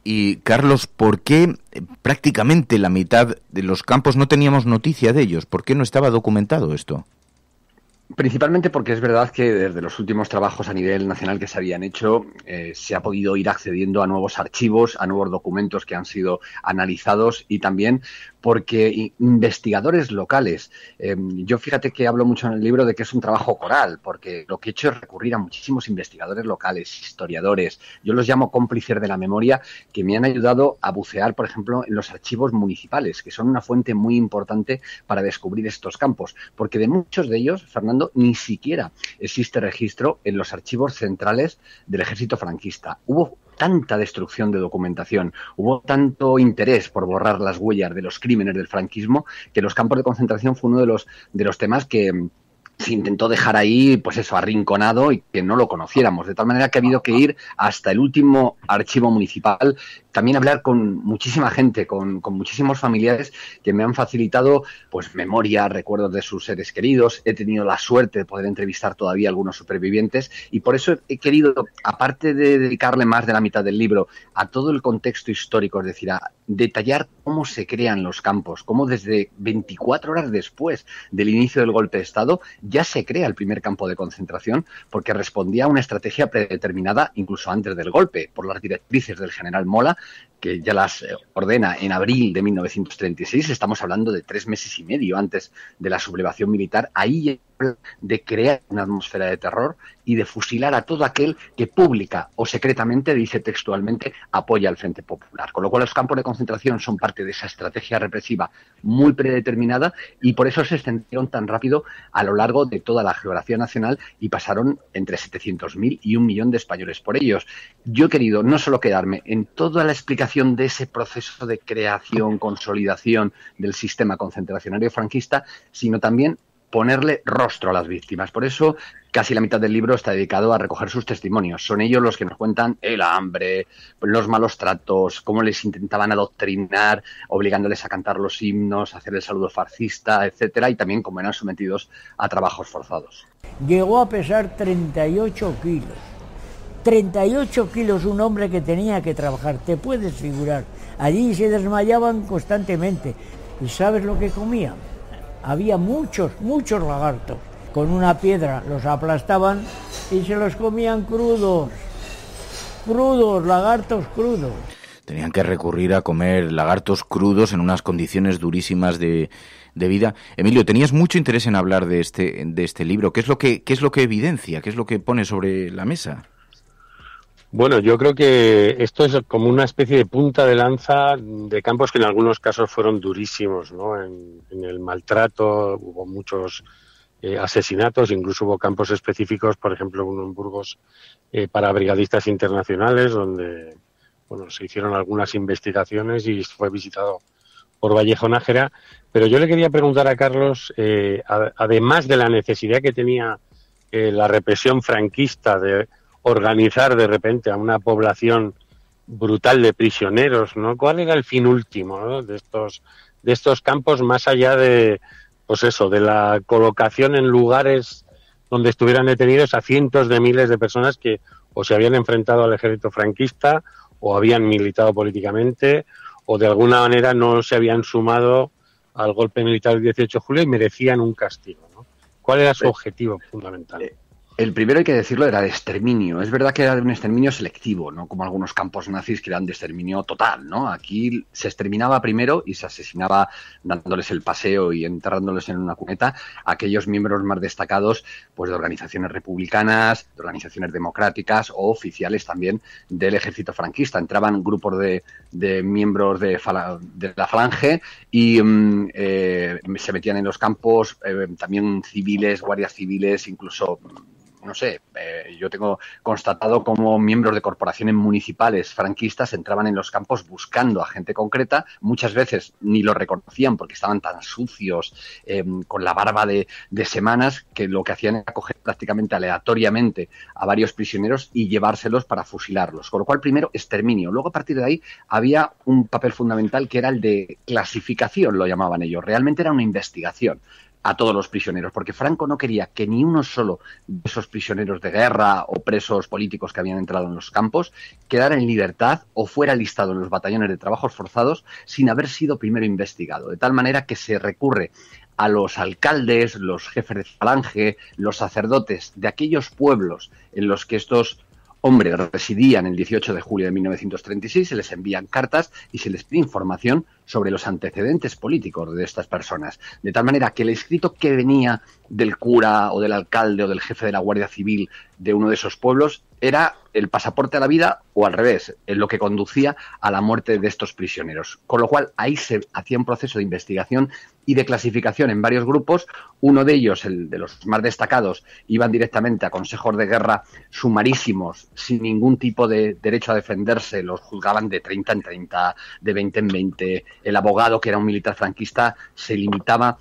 Y, Carlos, ¿por qué prácticamente la mitad de los campos no teníamos noticia de ellos? ¿Por qué no estaba documentado esto? Principalmente porque es verdad que desde los últimos trabajos a nivel nacional que se habían hecho, se ha podido ir accediendo a nuevos archivos, a nuevos documentos que han sido analizados, y también porque investigadores locales, yo fíjate que hablo mucho en el libro de que es un trabajo coral, porque lo que he hecho es recurrir a muchísimos investigadores locales, historiadores, yo los llamo cómplices de la memoria, que me han ayudado a bucear, por ejemplo, en los archivos municipales, que son una fuente muy importante para descubrir estos campos, porque de muchos de ellos, Fernando, ni siquiera existe registro en los archivos centrales del ejército franquista. Hubo tanta destrucción de documentación, hubo tanto interés por borrar las huellas de los crímenes del franquismo, que los campos de concentración fue uno de los temas que se intentó dejar ahí, pues eso, arrinconado y que no lo conociéramos. De tal manera que ha habido que ir hasta el último archivo municipal, también hablar con muchísima gente, con muchísimos familiares que me han facilitado pues memoria, recuerdos de sus seres queridos. He tenido la suerte de poder entrevistar todavía a algunos supervivientes y por eso he querido, aparte de dedicarle más de la mitad del libro a todo el contexto histórico, es decir, a detallar cómo se crean los campos, cómo desde 24 horas después del inicio del golpe de Estado ya se crea el primer campo de concentración, porque respondía a una estrategia predeterminada incluso antes del golpe, por las directrices del general Mola, que ya las ordena en abril de 1936, estamos hablando de 3 meses y medio antes de la sublevación militar. Ahí ya de crear una atmósfera de terror y de fusilar a todo aquel que pública o secretamente, dice textualmente, apoya al Frente Popular. Con lo cual los campos de concentración son parte de esa estrategia represiva muy predeterminada y por eso se extendieron tan rápido a lo largo de toda la geografía nacional y pasaron entre 700.000 y 1 millón de españoles por ellos. Yo he querido no solo quedarme en toda la explicación de ese proceso de creación, consolidación del sistema concentracionario franquista, sino también ponerle rostro a las víctimas. Por eso casi la mitad del libro está dedicado a recoger sus testimonios. Son ellos los que nos cuentan el hambre, los malos tratos, cómo les intentaban adoctrinar, obligándoles a cantar los himnos, a hacer el saludo fascista, etcétera, y también cómo eran sometidos a trabajos forzados. Llegó a pesar 38 kilos. 38 kilos un hombre que tenía que trabajar, te puedes figurar. Allí se desmayaban constantemente. ¿Y sabes lo que comían? Había muchos lagartos. Con una piedra los aplastaban y se los comían crudos, lagartos crudos. Tenían que recurrir a comer lagartos crudos en unas condiciones durísimas de vida. Emilio, tenías mucho interés en hablar de este libro. ¿Qué es lo que evidencia? ¿Qué es lo que pone sobre la mesa? Bueno, yo creo que esto es como una especie de punta de lanza de campos que en algunos casos fueron durísimos, ¿no? En el maltrato hubo muchos asesinatos, incluso hubo campos específicos, por ejemplo, uno en Burgos para brigadistas internacionales, donde se hicieron algunas investigaciones y fue visitado por Vallejo Nájera. Pero yo le quería preguntar a Carlos, además de la necesidad que tenía la represión franquista de organizar de repente a una población brutal de prisioneros, ¿no? ¿Cuál era el fin último, ¿no? de estos campos, más allá de de la colocación en lugares donde estuvieran detenidos a cientos de miles de personas que o se habían enfrentado al ejército franquista o habían militado políticamente o de alguna manera no se habían sumado al golpe militar del 18 de julio y merecían un castigo, ¿no? ¿Cuál era su objetivo fundamental? El primero, hay que decirlo, era de exterminio. Es verdad que era de un exterminio selectivo, no como algunos campos nazis que eran de exterminio total, ¿no? Aquí se exterminaba primero y se asesinaba dándoles el paseo y enterrándoles en una cuneta a aquellos miembros más destacados pues de organizaciones republicanas, de organizaciones democráticas o oficiales también del ejército franquista. Entraban grupos de miembros de la Falange y se metían en los campos también civiles, guardias civiles, incluso yo tengo constatado cómo miembros de corporaciones municipales franquistas entraban en los campos buscando a gente concreta, muchas veces ni lo reconocían porque estaban tan sucios, con la barba de semanas, que lo que hacían era coger prácticamente aleatoriamente a varios prisioneros y llevárselos para fusilarlos. Con lo cual, primero, exterminio. Luego, a partir de ahí, había un papel fundamental que era el de clasificación, lo llamaban ellos. Realmente era una investigación a todos los prisioneros, porque Franco no quería que ni uno solo de esos prisioneros de guerra o presos políticos que habían entrado en los campos quedara en libertad o fuera listado en los batallones de trabajos forzados sin haber sido primero investigado. De tal manera que se recurre a los alcaldes, los jefes de falange, los sacerdotes de aquellos pueblos en los que estos hombres residían el 18 de julio de 1936, se les envían cartas y se les pide información sobre los antecedentes políticos de estas personas. De tal manera que el escrito que venía del cura o del alcalde o del jefe de la Guardia Civil de uno de esos pueblos era el pasaporte a la vida, o al revés, en lo que conducía a la muerte de estos prisioneros. Con lo cual, ahí se hacía un proceso de investigación y de clasificación en varios grupos. Uno de ellos, el de los más destacados, iban directamente a consejos de guerra sumarísimos, sin ningún tipo de derecho a defenderse, los juzgaban de 30 en 30, de 20 en 20. El abogado, que era un militar franquista, se limitaba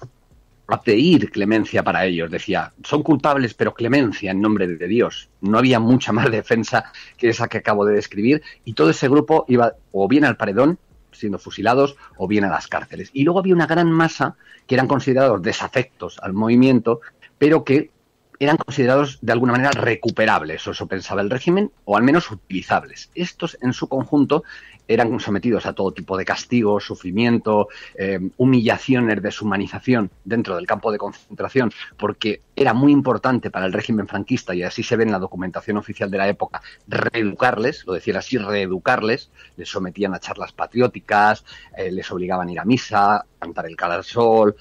a pedir clemencia para ellos. Decía, son culpables, pero clemencia en nombre de Dios. No había mucha más defensa que esa que acabo de describir, y todo ese grupo iba o bien al paredón, siendo fusilados, o bien a las cárceles. Y luego había una gran masa que eran considerados desafectos al movimiento, pero que eran considerados de alguna manera recuperables, o eso pensaba el régimen, o al menos utilizables. Estos, en su conjunto, eran sometidos a todo tipo de castigos, sufrimiento, humillaciones, deshumanización dentro del campo de concentración, porque era muy importante para el régimen franquista, y así se ve en la documentación oficial de la época, reeducarles, lo decía así, reeducarles. Les sometían a charlas patrióticas, les obligaban a ir a misa, cantar el Cara al Sol,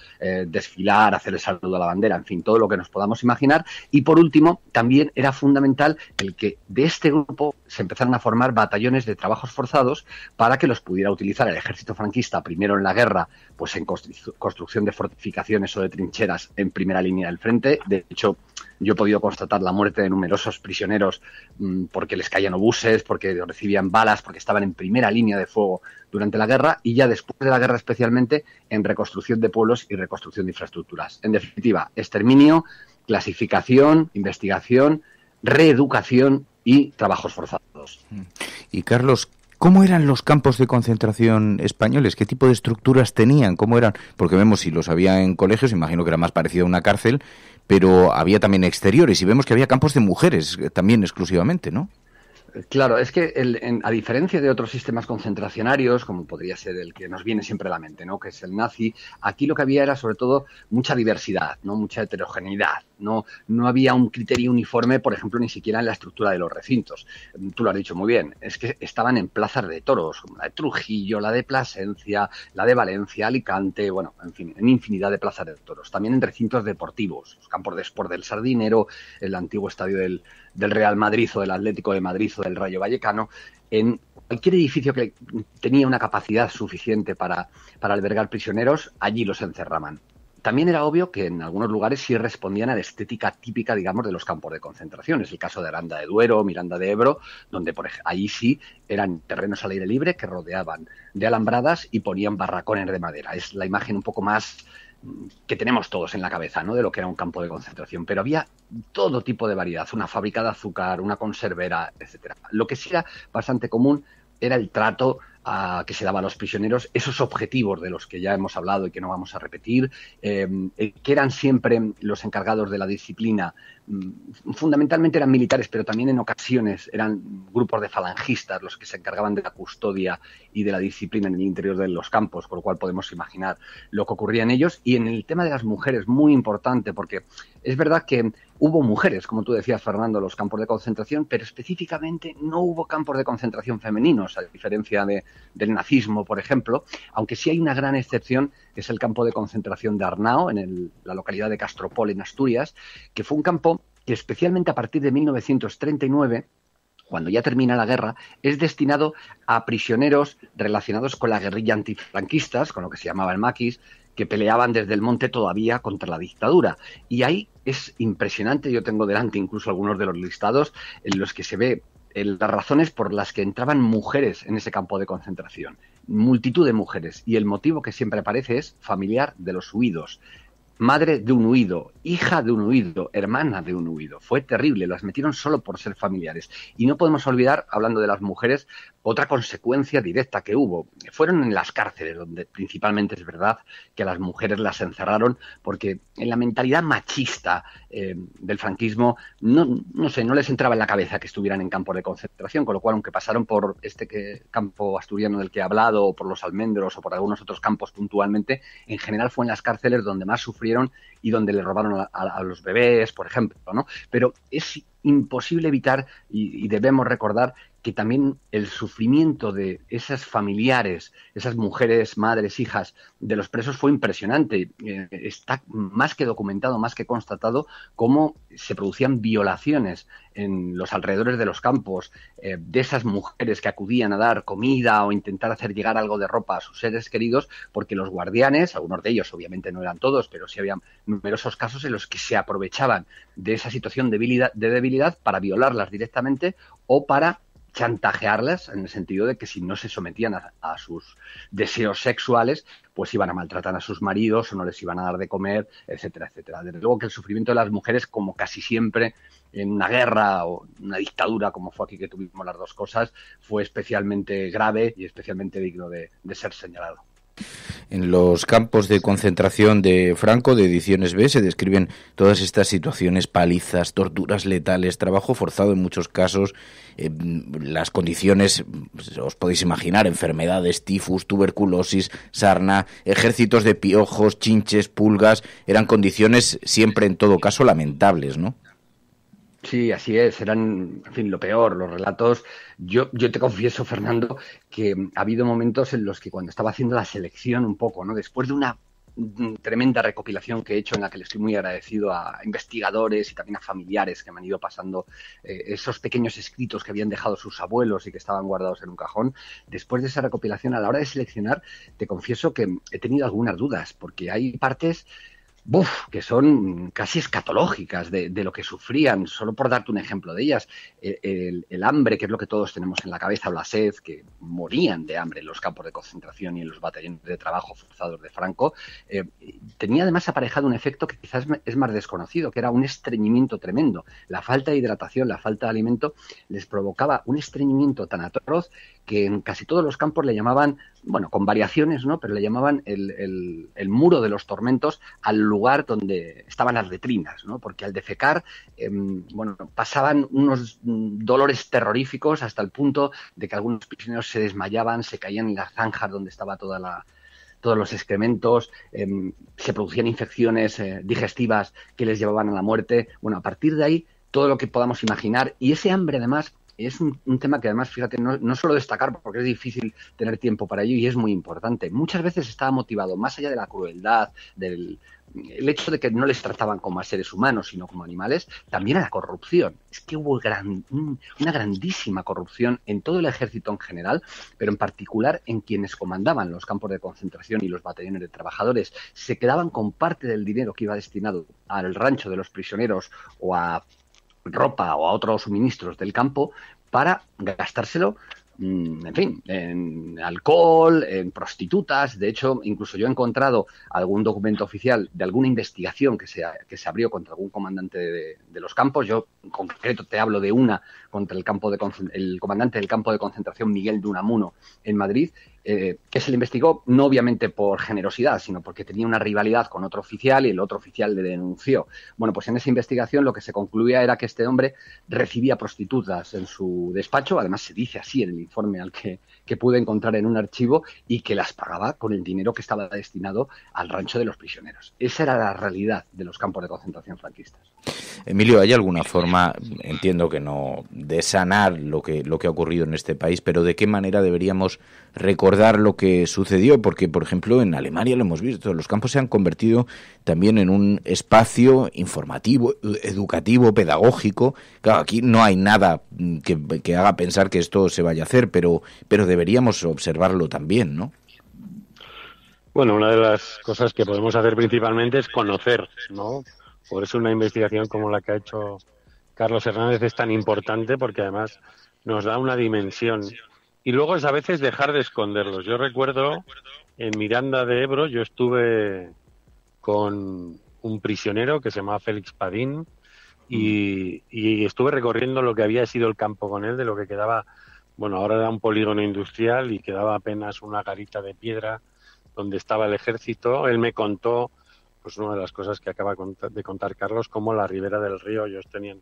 desfilar, hacer el saludo a la bandera, en fin, todo lo que nos podamos imaginar. Y por último, también era fundamental el que de este grupo se empezaran a formar batallones de trabajos forzados para que los pudiera utilizar el ejército franquista, primero en la guerra, pues en construcción de fortificaciones o de trincheras en primera línea del frente. De hecho, yo he podido constatar la muerte de numerosos prisioneros porque les caían obuses, porque recibían balas, porque estaban en primera línea de fuego durante la guerra, y ya después de la guerra especialmente en reconstrucción de pueblos y reconstrucción de infraestructuras. En definitiva, exterminio, clasificación, investigación, reeducación y trabajos forzados. Y Carlos, ¿cómo eran los campos de concentración españoles? ¿Qué tipo de estructuras tenían? ¿Cómo eran? Porque vemos, si los había en colegios, imagino que era más parecido a una cárcel, pero había también exteriores, y vemos que había campos de mujeres también exclusivamente, ¿no? Claro, es que a diferencia de otros sistemas concentracionarios, como podría ser el que nos viene siempre a la mente, ¿no?, que es el nazi, aquí lo que había era sobre todo mucha diversidad, ¿no?, mucha heterogeneidad. No había un criterio uniforme, por ejemplo, ni siquiera en la estructura de los recintos. Tú lo has dicho muy bien, es que estaban en plazas de toros, como la de Trujillo, la de Plasencia, la de Valencia, Alicante, bueno, en fin, en infinidad de plazas de toros. También en recintos deportivos, los campos de Sport del Sardinero, el antiguo estadio del Real Madrid o del Atlético de Madrid o del Rayo Vallecano, en cualquier edificio que tenía una capacidad suficiente para albergar prisioneros, allí los encerraban. También era obvio que en algunos lugares sí respondían a la estética típica, digamos, de los campos de concentración. Es el caso de Aranda de Duero, Miranda de Ebro, donde allí sí eran terrenos al aire libre que rodeaban de alambradas y ponían barracones de madera. Es la imagen un poco más que tenemos todos en la cabeza, ¿no?, de lo que era un campo de concentración. Pero había todo tipo de variedad, una fábrica de azúcar, una conservera, etcétera. Lo que sí era bastante común era el trato que se daba a los prisioneros, esos objetivos de los que ya hemos hablado y que no vamos a repetir, que eran siempre los encargados de la disciplina. Fundamentalmente eran militares, pero también en ocasiones eran grupos de falangistas los que se encargaban de la custodia y de la disciplina en el interior de los campos, con lo cual podemos imaginar lo que ocurría en ellos. Y en el tema de las mujeres, muy importante, porque es verdad que hubo mujeres, como tú decías, Fernando, en los campos de concentración, pero específicamente no hubo campos de concentración femeninos, a diferencia del nazismo, por ejemplo, aunque sí hay una gran excepción, que es el campo de concentración de Arnao, en la localidad de Castropol, en Asturias, que fue un campo que especialmente a partir de 1939, cuando ya termina la guerra, es destinado a prisioneros relacionados con la guerrilla antifranquistas, con lo que se llamaba el maquis, que peleaban desde el monte todavía contra la dictadura. Y ahí es impresionante, yo tengo delante incluso algunos de los listados en los que se ve las razones por las que entraban mujeres en ese campo de concentración. Multitud de mujeres. Y el motivo que siempre aparece es familiar de los huidos. Madre de un huido, hija de un huido, hermana de un huido. Fue terrible, las metieron solo por ser familiares. Y no podemos olvidar, hablando de las mujeres, otra consecuencia directa que hubo. Fueron en las cárceles, donde principalmente es verdad que a las mujeres las encerraron, porque en la mentalidad machista del franquismo, no les entraba en la cabeza que estuvieran en campos de concentración, con lo cual, aunque pasaron por campo asturiano del que he hablado, o por los Almendros, o por algunos otros campos puntualmente, en general fue en las cárceles donde más sufrieron y donde le robaron a los bebés, por ejemplo, ¿no? Pero es imposible evitar y debemos recordar que también el sufrimiento de esas familiares, esas mujeres, madres, hijas de los presos fue impresionante. Está más que documentado, más que constatado, cómo se producían violaciones en los alrededores de los campos, de esas mujeres que acudían a dar comida o intentar hacer llegar algo de ropa a sus seres queridos, porque los guardianes, algunos de ellos obviamente no eran todos, pero sí había numerosos casos en los que se aprovechaban de esa situación de debilidad para violarlas directamente o para chantajearlas, en el sentido de que si no se sometían a sus deseos sexuales, pues iban a maltratar a sus maridos o no les iban a dar de comer, etcétera, etcétera. Desde luego que el sufrimiento de las mujeres, como casi siempre en una guerra o una dictadura, como fue aquí que tuvimos las dos cosas, fue especialmente grave y especialmente digno de ser señalado. En los campos de concentración de Franco, de Ediciones B, se describen todas estas situaciones: palizas, torturas letales, trabajo forzado en muchos casos, las condiciones, os podéis imaginar, enfermedades, tifus, tuberculosis, sarna, ejércitos de piojos, chinches, pulgas, eran condiciones siempre en todo caso lamentables, ¿no? Sí, así es, eran, en fin, lo peor, los relatos. Yo te confieso, Fernando, que ha habido momentos en los que cuando estaba haciendo la selección un poco, ¿no? Después de una tremenda recopilación que he hecho, en la que le estoy muy agradecido a investigadores y también a familiares que me han ido pasando esos pequeños escritos que habían dejado sus abuelos y que estaban guardados en un cajón. Después de esa recopilación, a la hora de seleccionar, te confieso que he tenido algunas dudas, porque hay partes que son casi escatológicas de lo que sufrían. Solo por darte un ejemplo de ellas, el hambre, que es lo que todos tenemos en la cabeza, o la sed, que morían de hambre en los campos de concentración y en los batallones de trabajo forzados de Franco, tenía además aparejado un efecto que quizás es más desconocido, que era un estreñimiento tremendo. La falta de hidratación, la falta de alimento les provocaba un estreñimiento tan atroz que en casi todos los campos le llamaban, bueno, con variaciones, ¿no?, pero le llamaban el muro de los tormentos al lugar donde estaban las letrinas, ¿no? Porque al defecar, pasaban unos dolores terroríficos hasta el punto de que algunos prisioneros se desmayaban, se caían en las zanjas donde estaba todos los excrementos, se producían infecciones digestivas que les llevaban a la muerte. Bueno, a partir de ahí, todo lo que podamos imaginar. Y ese hambre, además, es un tema que además, fíjate, no suelo destacar porque es difícil tener tiempo para ello y es muy importante. Muchas veces estaba motivado, más allá de la crueldad, el hecho de que no les trataban como a seres humanos, sino como animales, también a la corrupción. Es que hubo una grandísima corrupción en todo el ejército en general, pero en particular en quienes comandaban los campos de concentración y los batallones de trabajadores. Se quedaban con parte del dinero que iba destinado al rancho de los prisioneros o a ropa o a otros suministros del campo para gastárselo, en fin, en alcohol, en prostitutas. De hecho, incluso yo he encontrado algún documento oficial de alguna investigación que se abrió contra algún comandante de los campos. Yo, en concreto, te hablo de una contra el comandante del campo de concentración, Miguel de Unamuno, en Madrid, que se le investigó no obviamente por generosidad, sino porque tenía una rivalidad con otro oficial y el otro oficial le denunció. Bueno, pues en esa investigación lo que se concluía era que este hombre recibía prostitutas en su despacho, además se dice así en el informe al que pude encontrar en un archivo, y que las pagaba con el dinero que estaba destinado al rancho de los prisioneros. Esa era la realidad de los campos de concentración franquistas. Emilio, ¿hay alguna forma, entiendo que no, de sanar lo que ha ocurrido en este país, pero de qué manera deberíamos recordar lo que sucedió? Porque, por ejemplo, en Alemania lo hemos visto, los campos se han convertido también en un espacio informativo, educativo, pedagógico. Claro, aquí no hay nada que haga pensar que esto se vaya a hacer, pero deberíamos observarlo también, ¿no? Bueno, una de las cosas que podemos hacer principalmente es conocer, ¿no? Por eso una investigación como la que ha hecho Carlos Hernández es tan importante, porque además nos da una dimensión. Y luego es a veces dejar de esconderlos. Yo recuerdo en Miranda de Ebro, yo estuve con un prisionero que se llamaba Félix Padín y estuve recorriendo lo que había sido el campo con él, de lo que quedaba, bueno, ahora era un polígono industrial y quedaba apenas una garita de piedra donde estaba el ejército. Él me contó, pues una de las cosas que acaba de contar Carlos, cómo la ribera del río ellos tenían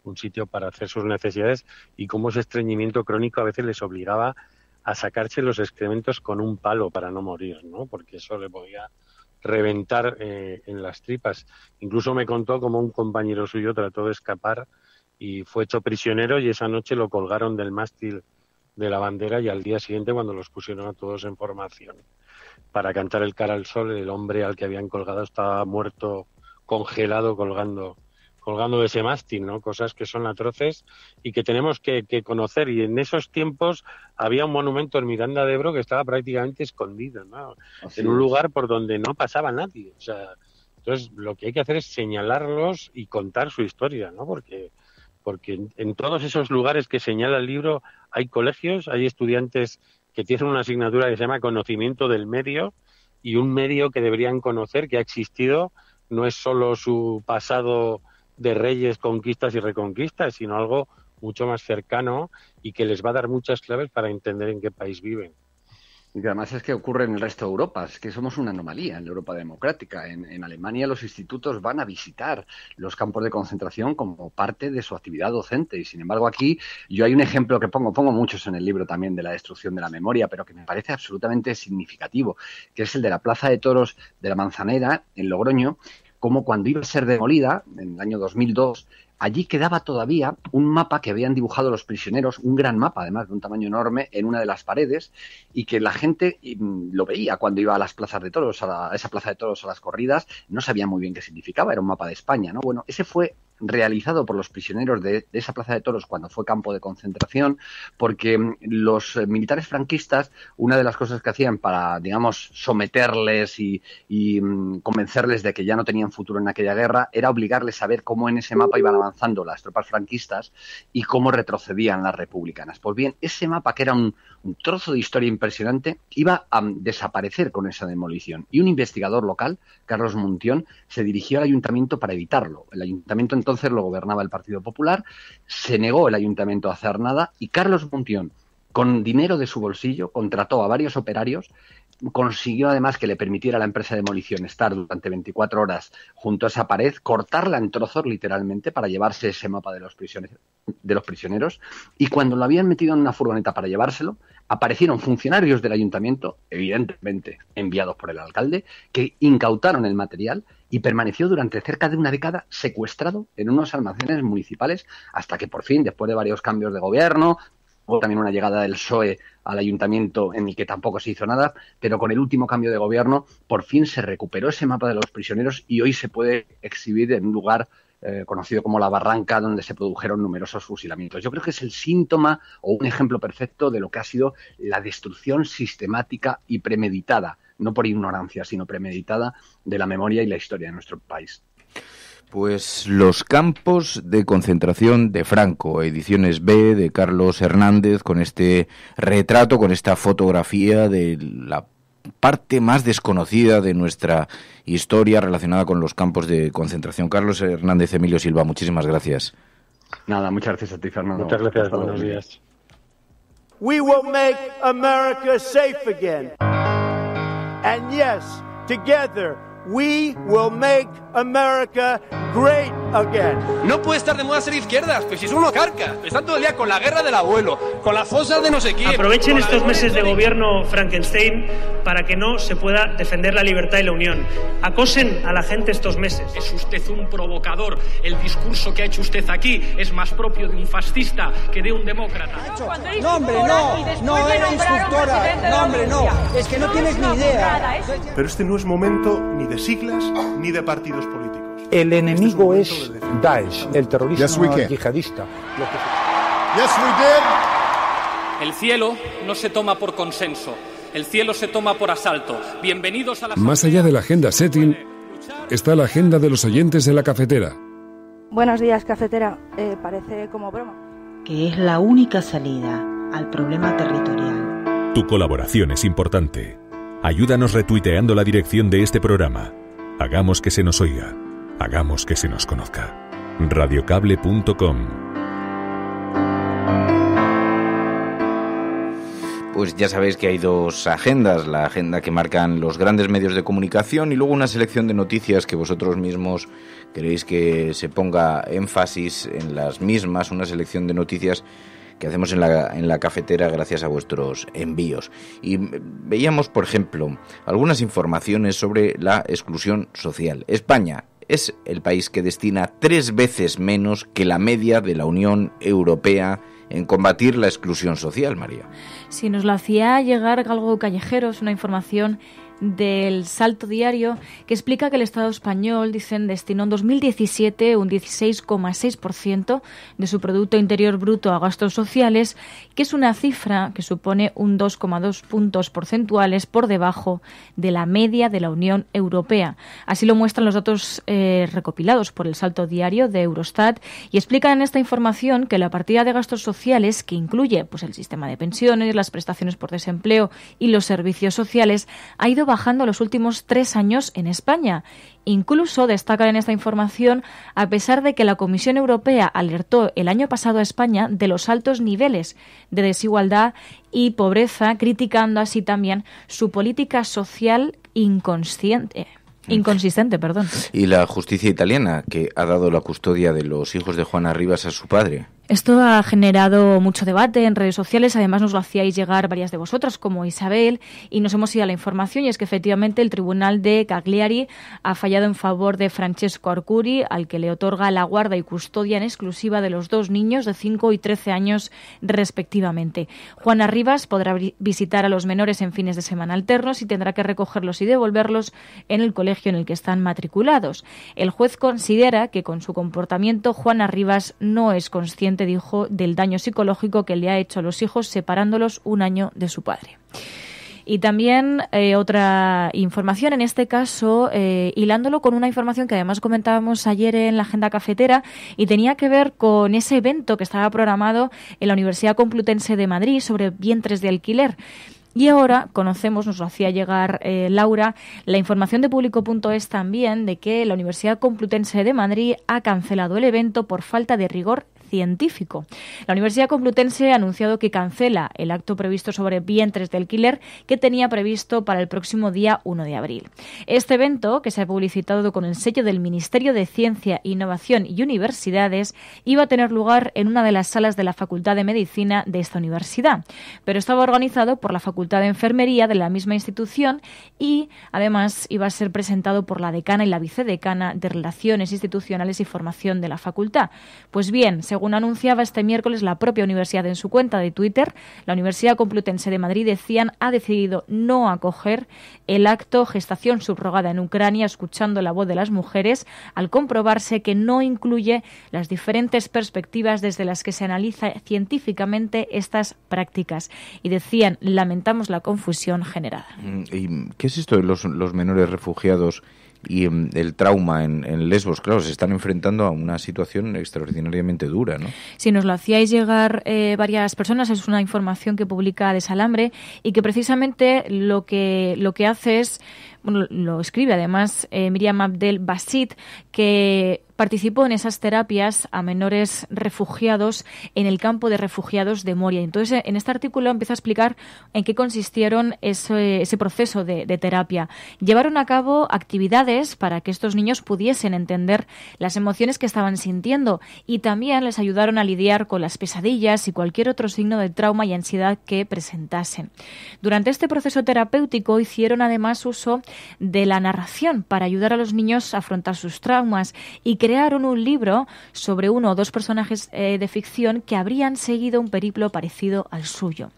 un sitio para hacer sus necesidades y cómo ese estreñimiento crónico a veces les obligaba a sacarse los excrementos con un palo para no morir, ¿no? Porque eso le podía reventar en las tripas. Incluso me contó cómo un compañero suyo trató de escapar y fue hecho prisionero, y esa noche lo colgaron del mástil de la bandera, y al día siguiente, cuando los pusieron a todos en formación para cantar el Cara al Sol, el hombre al que habían colgado estaba muerto, congelado, colgando de ese mástil, ¿no? Cosas que son atroces y que tenemos que conocer. Y en esos tiempos había un monumento en Miranda de Ebro que estaba prácticamente escondido, ¿no? En un lugar por donde no pasaba nadie. O sea, entonces lo que hay que hacer es señalarlos y contar su historia, ¿no? Porque en todos esos lugares que señala el libro hay colegios, hay estudiantes que tienen una asignatura que se llama Conocimiento del Medio, y un medio que deberían conocer, que ha existido, no es solo su pasado de reyes, conquistas y reconquistas, sino algo mucho más cercano y que les va a dar muchas claves para entender en qué país viven. Y además es que ocurre en el resto de Europa, es que somos una anomalía en la Europa democrática. En Alemania los institutos van a visitar los campos de concentración como parte de su actividad docente, y sin embargo aquí yo hay un ejemplo que pongo muchos en el libro también de la destrucción de la memoria, pero que me parece absolutamente significativo, que es el de la Plaza de Toros de la Manzanera en Logroño, como cuando iba a ser demolida en el año 2002, allí quedaba todavía un mapa que habían dibujado los prisioneros, un gran mapa, además de un tamaño enorme, en una de las paredes, y que la gente lo veía cuando iba a las plazas de toros, a esa plaza de toros, a las corridas, no sabía muy bien qué significaba, era un mapa de España, ¿no? Bueno, ese fue realizado por los prisioneros de esa plaza de toros cuando fue campo de concentración, porque los militares franquistas, una de las cosas que hacían para, digamos, someterles y convencerles de que ya no tenían futuro en aquella guerra, era obligarles a ver cómo en ese mapa iban avanzando las tropas franquistas y cómo retrocedían las republicanas. Pues bien, ese mapa, que era un trozo de historia impresionante, iba a desaparecer con esa demolición, y un investigador local, Carlos Muntión, se dirigió al ayuntamiento para evitarlo. El ayuntamiento entonces lo gobernaba el Partido Popular, se negó el ayuntamiento a hacer nada, y Carlos Muntión, con dinero de su bolsillo, contrató a varios operarios, consiguió además que le permitiera a la empresa de demolición estar durante 24 horas junto a esa pared, cortarla en trozos literalmente para llevarse ese mapa de los prisioneros, y cuando lo habían metido en una furgoneta para llevárselo, aparecieron funcionarios del ayuntamiento, evidentemente enviados por el alcalde, que incautaron el material y permaneció durante cerca de una década secuestrado en unos almacenes municipales, hasta que por fin, después de varios cambios de gobierno, hubo también una llegada del PSOE al ayuntamiento en el que tampoco se hizo nada, pero con el último cambio de gobierno por fin se recuperó ese mapa de los prisioneros y hoy se puede exhibir en un lugar conocido como La Barranca, donde se produjeron numerosos fusilamientos. Yo creo que es el síntoma o un ejemplo perfecto de lo que ha sido la destrucción sistemática y premeditada, no por ignorancia, sino premeditada, de la memoria y la historia de nuestro país. Pues Los campos de concentración de Franco, ediciones B, de Carlos Hernández, con este retrato, con esta fotografía de la parte más desconocida de nuestra historia relacionada con los campos de concentración. Carlos Hernández, Emilio Silva, muchísimas gracias. Nada, muchas gracias a ti, Fernando. Muchas gracias, buenos días. We will make America safe again. And yes, together we will make America great again. No puede estar de moda ser izquierdas, pues si son unos carcas. Están todo el día con la guerra del abuelo, con las fosas de no sé quién. Aprovechen estos meses de gobierno Frankenstein para que no se pueda defender la libertad y la unión. Acosen a la gente estos meses. Es usted un provocador. El discurso que ha hecho usted aquí es más propio de un fascista que de un demócrata. No, hombre, no era instructora. No, hombre, no. Es que no tienes ni idea. Pero este no es momento ni de siglas ni de partidos políticos. El enemigo es Daesh, el terrorismo yihadista. Yes, we did. El cielo no se toma por consenso. El cielo se toma por asalto. Bienvenidos a la... Más allá de la agenda setting, está la agenda de los oyentes de La Cafetera. Buenos días, cafetera. Parece como broma. Que es la única salida al problema territorial. Tu colaboración es importante. Ayúdanos retuiteando la dirección de este programa. Hagamos que se nos oiga. Hagamos que se nos conozca. Radiocable.com. Pues ya sabéis que hay dos agendas, la agenda que marcan los grandes medios de comunicación y luego una selección de noticias que vosotros mismos queréis que se ponga énfasis en las mismas, una selección de noticias que hacemos en la cafetera gracias a vuestros envíos. Y veíamos, por ejemplo, algunas informaciones sobre la exclusión social. España es el país que destina 3 veces menos que la media de la Unión Europea en combatir la exclusión social, María. Sí, nos lo hacía llegar Galgo Callejeros, una información del Salto Diario, que explica que el Estado español, dicen, destinó en 2017 un 16,6% de su Producto Interior Bruto a gastos sociales, que es una cifra que supone un 2,2 puntos porcentuales por debajo de la media de la Unión Europea. Así lo muestran los datos recopilados por el Salto Diario de Eurostat, y explican en esta información que la partida de gastos sociales, que incluye pues el sistema de pensiones, las prestaciones por desempleo y los servicios sociales, ha ido bajando los últimos 3 años en España. Incluso destacan en esta información, a pesar de que la Comisión Europea alertó el año pasado a España de los altos niveles de desigualdad y pobreza, criticando así también su política social inconsistente. Y la justicia italiana, que ha dado la custodia de los hijos de Juana Rivas a su padre. Esto ha generado mucho debate en redes sociales, además nos lo hacíais llegar varias de vosotras, como Isabel, y nos hemos ido a la información, y es que efectivamente el Tribunal de Cagliari ha fallado en favor de Francesco Arcuri, al que le otorga la guarda y custodia en exclusiva de los 2 niños de 5 y 13 años respectivamente. Juana Rivas podrá visitar a los menores en fines de semana alternos y tendrá que recogerlos y devolverlos en el colegio en el que están matriculados. El juez considera que con su comportamiento Juana Rivas no es consciente, dijo, del daño psicológico que le ha hecho a los hijos separándolos 1 año de su padre. Y también otra información, en este caso, hilándolo con una información que además comentábamos ayer en la Agenda Cafetera, y tenía que ver con ese evento que estaba programado en la Universidad Complutense de Madrid sobre vientres de alquiler. Y ahora conocemos, nos lo hacía llegar Laura, la información de Público.es también, de que la Universidad Complutense de Madrid ha cancelado el evento por falta de rigor científico. La Universidad Complutense ha anunciado que cancela el acto previsto sobre vientres de alquiler que tenía previsto para el próximo día 1 de abril. Este evento, que se ha publicitado con el sello del Ministerio de Ciencia, Innovación y Universidades, iba a tener lugar en una de las salas de la Facultad de Medicina de esta universidad, pero estaba organizado por la Facultad de Enfermería de la misma institución y, además, iba a ser presentado por la decana y la vicedecana de Relaciones Institucionales y Formación de la facultad. Pues bien, según anunciaba este miércoles la propia universidad en su cuenta de Twitter, la Universidad Complutense de Madrid, decían, ha decidido no acoger el acto Gestación subrogada en Ucrania, escuchando la voz de las mujeres, al comprobarse que no incluye las diferentes perspectivas desde las que se analiza científicamente estas prácticas. Y decían, lamentamos la confusión generada. ¿Y qué es esto de los menores refugiados y el trauma en Lesbos? Claro, se están enfrentando a una situación extraordinariamente dura, ¿no? Si nos lo hacíais llegar varias personas, es una información que publica Desalambre y que precisamente lo que hace es, bueno, lo escribe además Miriam Abdel Basit, que participó en esas terapias a menores refugiados en el campo de refugiados de Moria. Entonces, en este artículo empieza a explicar en qué consistieron ese proceso de terapia. Llevaron a cabo actividades para que estos niños pudiesen entender las emociones que estaban sintiendo y también les ayudaron a lidiar con las pesadillas y cualquier otro signo de trauma y ansiedad que presentasen. Durante este proceso terapéutico hicieron además uso de la narración para ayudar a los niños a afrontar sus traumas y crearon un libro sobre 1 o 2 personajes de ficción que habrían seguido un periplo parecido al suyo.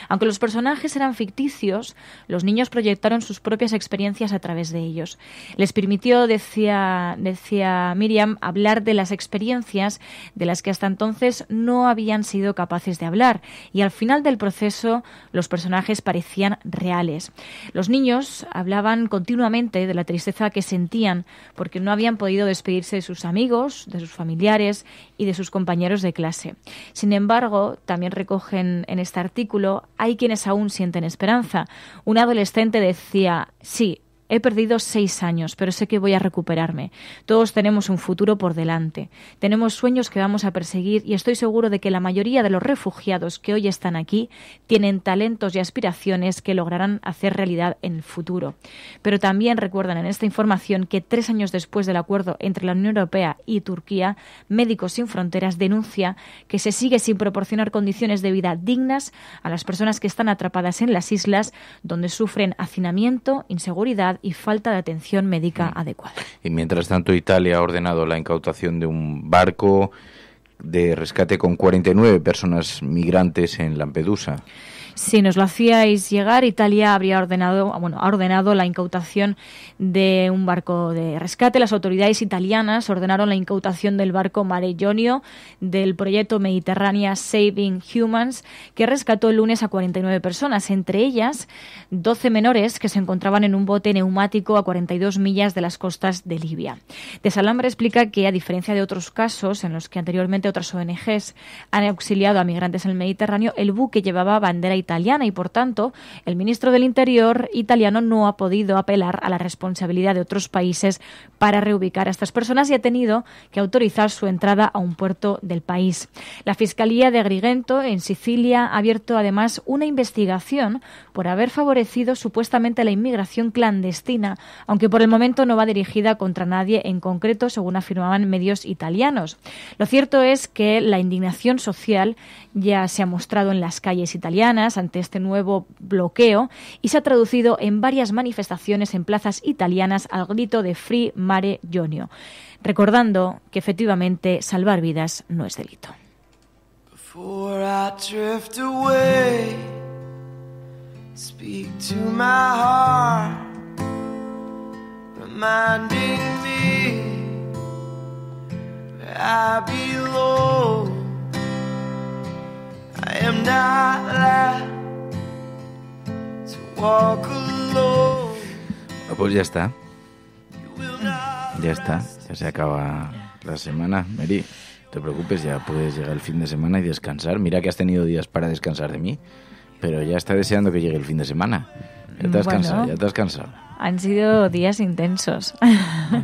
Aunque los personajes eran ficticios, los niños proyectaron sus propias experiencias a través de ellos. Les permitió, decía Miriam, hablar de las experiencias de las que hasta entonces no habían sido capaces de hablar, y al final del proceso los personajes parecían reales. Los niños hablaban continuamente de la tristeza que sentían porque no habían podido despedirse de sus amigos, de sus familiares y de sus compañeros de clase. Sin embargo, también recogen en este artículo, hay quienes aún sienten esperanza. Un adolescente decía, sí, he perdido 6 años, pero sé que voy a recuperarme. Todos tenemos un futuro por delante. Tenemos sueños que vamos a perseguir y estoy seguro de que la mayoría de los refugiados que hoy están aquí tienen talentos y aspiraciones que lograrán hacer realidad en el futuro. Pero también recuerdan en esta información que 3 años después del acuerdo entre la Unión Europea y Turquía, Médicos Sin Fronteras denuncia que se sigue sin proporcionar condiciones de vida dignas a las personas que están atrapadas en las islas, donde sufren hacinamiento, inseguridad enfermedad y falta de atención médica adecuada. Y mientras tanto, Italia ha ordenado la incautación de un barco de rescate con 49 personas migrantes en Lampedusa. Si nos lo hacíais llegar, Italia ha ordenado la incautación de un barco de rescate. Las autoridades italianas ordenaron la incautación del barco Mare Jonio del proyecto Mediterranean Saving Humans, que rescató el lunes a 49 personas, entre ellas 12 menores que se encontraban en un bote neumático a 42 millas de las costas de Libia. Desalambre explica que, a diferencia de otros casos en los que anteriormente otras ONGs han auxiliado a migrantes en el Mediterráneo, el buque llevaba bandera italiana y, por tanto, el ministro del Interior italiano no ha podido apelar a la responsabilidad de otros países para reubicar a estas personas y ha tenido que autorizar su entrada a un puerto del país. La Fiscalía de Agrigento, en Sicilia, ha abierto además una investigación por haber favorecido supuestamente la inmigración clandestina, aunque por el momento no va dirigida contra nadie en concreto, según afirmaban medios italianos. Lo cierto es que la indignación social ya se ha mostrado en las calles italianas ante este nuevo bloqueo y se ha traducido en varias manifestaciones en plazas italianas al grito de Free Mare Jonio, recordando que efectivamente salvar vidas no es delito. Before I drift away, speak to my heart, reminding me where I belong. I am not allowed to walk alone. Pues ya está. Ya se acaba la semana. Mary, no te preocupes, ya puedes llegar el fin de semana y descansar. Mira que has tenido días para descansar de mí, pero ya está deseando que llegue el fin de semana. Ya te has cansado. Han sido días intensos.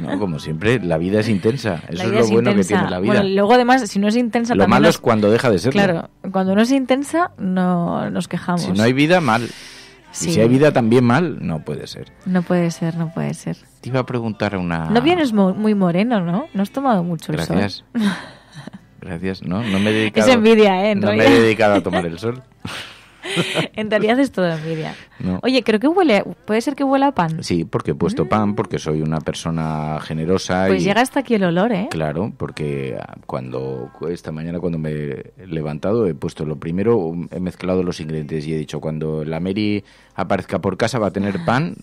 No, como siempre, la vida es intensa. Eso es lo bueno que tiene la vida. Bueno, luego además, si no es intensa... Lo malo es cuando deja de serlo. Claro, cuando no es intensa, no nos quejamos. Si no hay vida, mal. Sí. Y si hay vida también mal, no puede ser. No puede ser. Te iba a preguntar una... No vienes muy moreno, ¿no? No has tomado mucho el sol. Gracias. No me he dedicado... Es envidia, ¿eh? No me he dedicado a tomar el sol. En realidad es todo envidia. No. Oye, creo que puede ser que huela a pan. Sí, porque he puesto pan, porque soy una persona generosa. Pues llega hasta aquí el olor, ¿eh? Claro, porque esta mañana cuando me he levantado he puesto lo primero, he mezclado los ingredientes y he dicho, cuando la Mary aparezca por casa va a tener pan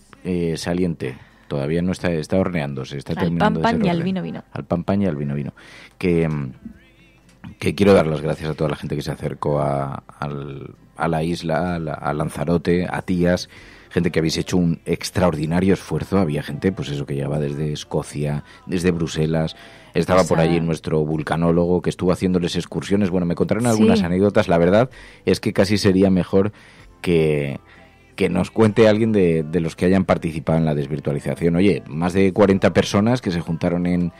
saliente. Todavía no está horneándose, está terminando de ser pan y al vino. Al pan y al vino. Que quiero dar las gracias a toda la gente que se acercó a la isla, a Lanzarote, a Tías, gente que habéis hecho un extraordinario esfuerzo. Había gente, pues eso, que llegaba desde Escocia, desde Bruselas. Estaba por allí nuestro vulcanólogo que estuvo haciéndoles excursiones. Bueno, me contaron algunas anécdotas. La verdad es que casi sería mejor que nos cuente alguien de los que hayan participado en la desvirtualización. Oye, más de 40 personas que se juntaron en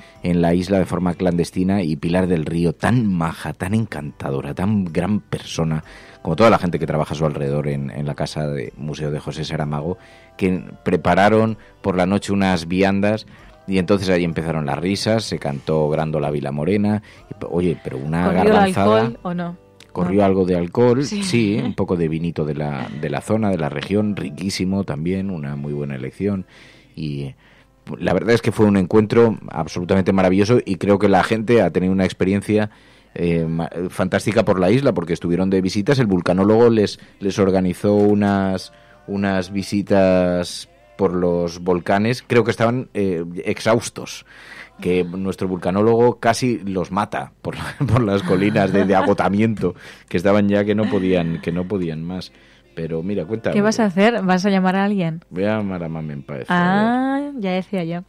la isla de forma clandestina, y Pilar del Río, tan maja, tan encantadora, tan gran persona, como toda la gente que trabaja a su alrededor en la casa de museo de José Saramago, que prepararon por la noche unas viandas. Y entonces ahí empezaron las risas, se cantó Grándola Vila Morena. Oye, pero una garbanzada... ¿Corrió el alcohol o no? Corrió algo de alcohol, sí, un poco de vinito de la zona, de la región, riquísimo también, una muy buena elección. Y la verdad es que fue un encuentro absolutamente maravilloso, y creo que la gente ha tenido una experiencia fantástica por la isla, porque estuvieron de visitas. El vulcanólogo les organizó unas visitas por los volcanes. Creo que estaban exhaustos, que nuestro vulcanólogo casi los mata por las colinas de agotamiento, que estaban ya que no podían más. Pero mira, cuéntame. ¿Qué vas a hacer? ¿Vas a llamar a alguien? Voy a llamar a Mamen Páez. Ya decía yo.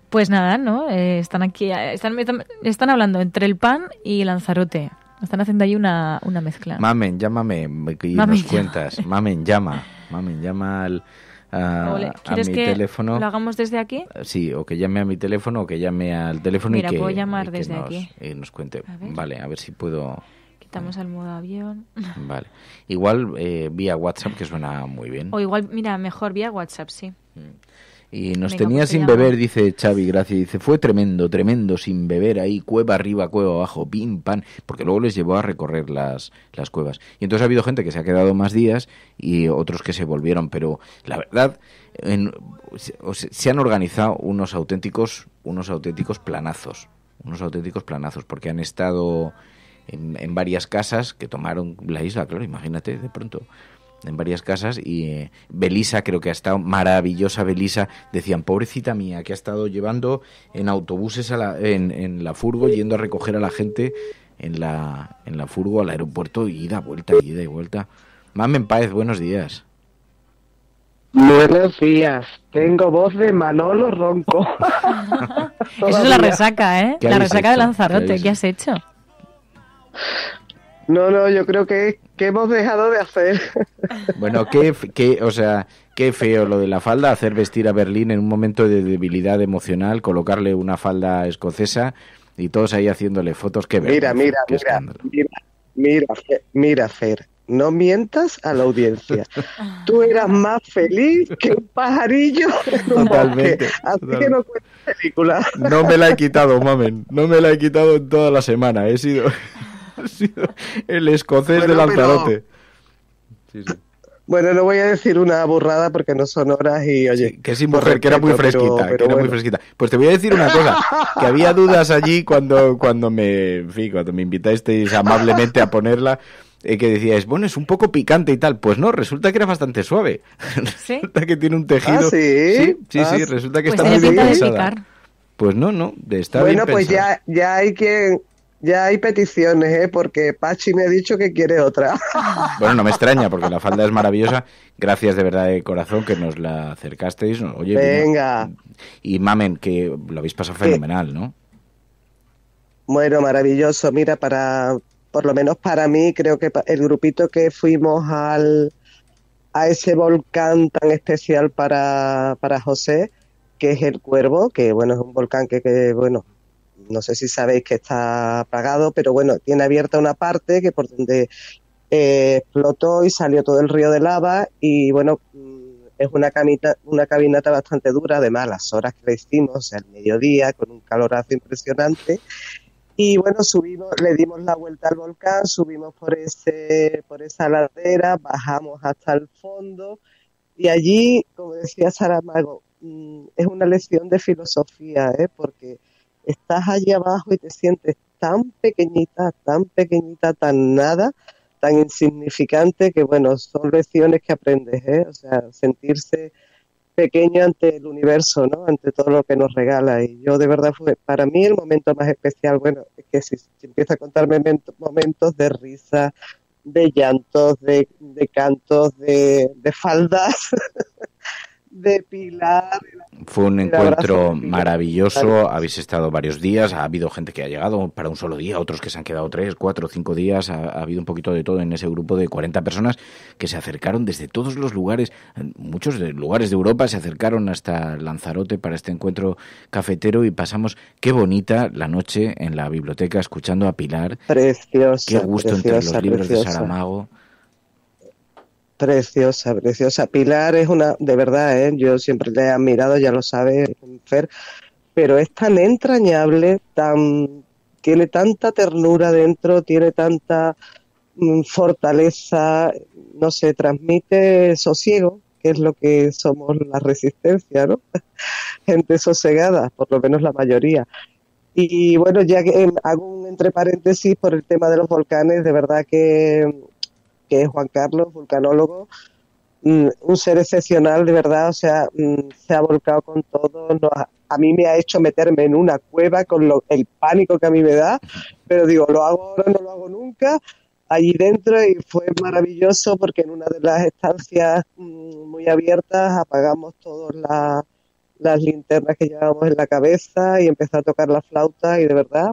Pues nada, ¿no? Están aquí, están hablando entre el pan y Lanzarote. Están haciendo ahí una mezcla. Mamen, llámame y nos cuentas. Mamen, llama a mi teléfono. ¿Lo hagamos desde aquí? Sí, o que llame a mi teléfono o que llame al teléfono. Mira, y que puedo llamar desde aquí. Y nos cuente. Vale, a ver si puedo... Quitamos el modo avión. Vale. Igual vía WhatsApp, que suena muy bien. O igual, mira, mejor vía WhatsApp, sí. Y nos Venga, tenía pues se sin llama. beber, dice Xavi Gracia, dice, fue tremendo, sin beber ahí, cueva arriba, cueva abajo, pim, pam, porque luego les llevó a recorrer las cuevas. Y entonces ha habido gente que se ha quedado más días y otros que se volvieron, pero la verdad, se han organizado unos auténticos planazos, porque han estado en varias casas que tomaron la isla, claro, imagínate, de pronto, en varias casas, y Belisa creo que ha estado maravillosa. Belisa, decían, pobrecita mía, que ha estado llevando en autobuses en la furgo, yendo a recoger a la gente en la furgo al aeropuerto, ida y vuelta. Mamen Páez, buenos días. Buenos días, tengo voz de Manolo Ronco. Eso es la resaca, ¿eh? La resaca de Lanzarote. ¿Qué has hecho? No, yo creo que hemos dejado de hacer. Bueno, qué feo lo de la falda, hacer vestir a Berlín en un momento de debilidad emocional, colocarle una falda escocesa y todos ahí haciéndole fotos. Mira, Fer, no mientas a la audiencia. Tú eras más feliz que un pajarillo en un bosque, así que no cuentes películas. No me la he quitado, mamen, no me la he quitado en toda la semana, he sido el escocés de Lanzarote. Sí. Bueno, no voy a decir una burrada porque no son horas y, oye... Sí, que sí, mujer, que era muy fresquita, muy fresquita. Pues te voy a decir una cosa, que había dudas allí cuando me invitasteis amablemente a ponerla, que decíais, bueno, es un poco picante y tal. Pues no, resulta que era bastante suave. ¿Sí? Resulta que tiene un tejido... ¿Sí? Sí, resulta que pues está muy bien pensada. Picar. Pues no, está bien pensada. Bueno, pues ya hay quien... Ya hay peticiones, porque Pachi me ha dicho que quiere otra. Bueno, no me extraña, porque la falda es maravillosa. Gracias de verdad de corazón que nos la acercasteis. Oye, venga. Y mamen, que lo habéis pasado fenomenal, ¿no? Bueno, maravilloso. Mira, por lo menos para mí, creo que el grupito que fuimos a ese volcán tan especial para José, que es el Cuervo, que bueno, es un volcán que bueno, no sé si sabéis que está apagado, pero bueno, tiene abierta una parte que por donde explotó y salió todo el río de lava, y bueno, es una caminata bastante dura, además las horas que le hicimos, al mediodía, con un calorazo impresionante, y bueno, le dimos la vuelta al volcán, subimos por esa ladera, bajamos hasta el fondo, y allí, como decía Saramago, es una lección de filosofía, porque estás allí abajo y te sientes tan pequeñita, tan nada, tan insignificante, que bueno, son lecciones que aprendes, o sea, sentirse pequeño ante el universo, ¿no? Ante todo lo que nos regala. Y yo de verdad fue, para mí el momento más especial, bueno, es que si empiezo a contarme momentos de risa, de llantos, de cantos, de faldas, de Pilar. Fue un encuentro maravilloso, habéis estado varios días, ha habido gente que ha llegado para un solo día, otros que se han quedado 3, 4, 5 días, ha habido un poquito de todo en ese grupo de 40 personas que se acercaron desde todos los lugares, muchos lugares de Europa se acercaron hasta Lanzarote para este encuentro cafetero, y pasamos, qué bonita la noche en la biblioteca escuchando a Pilar. Preciosa. Qué gusto entre los libros de Saramago. Preciosa. Pilar es una, de verdad, yo siempre le he admirado, ya lo sabe Fer, pero es tan entrañable, tiene tanta ternura dentro, tiene tanta fortaleza, no sé, transmite sosiego, que es lo que somos la resistencia, ¿no? Gente sosegada, por lo menos la mayoría. Y bueno, ya que hago un entre paréntesis por el tema de los volcanes, de verdad que Juan Carlos, vulcanólogo, un ser excepcional, de verdad, o sea, se ha volcado con todo, a mí me ha hecho meterme en una cueva con el pánico que a mí me da, pero digo, lo hago ahora, no lo hago nunca, allí dentro, y fue maravilloso porque en una de las estancias muy abiertas apagamos todas las linternas que llevábamos en la cabeza y empezó a tocar la flauta, y de verdad,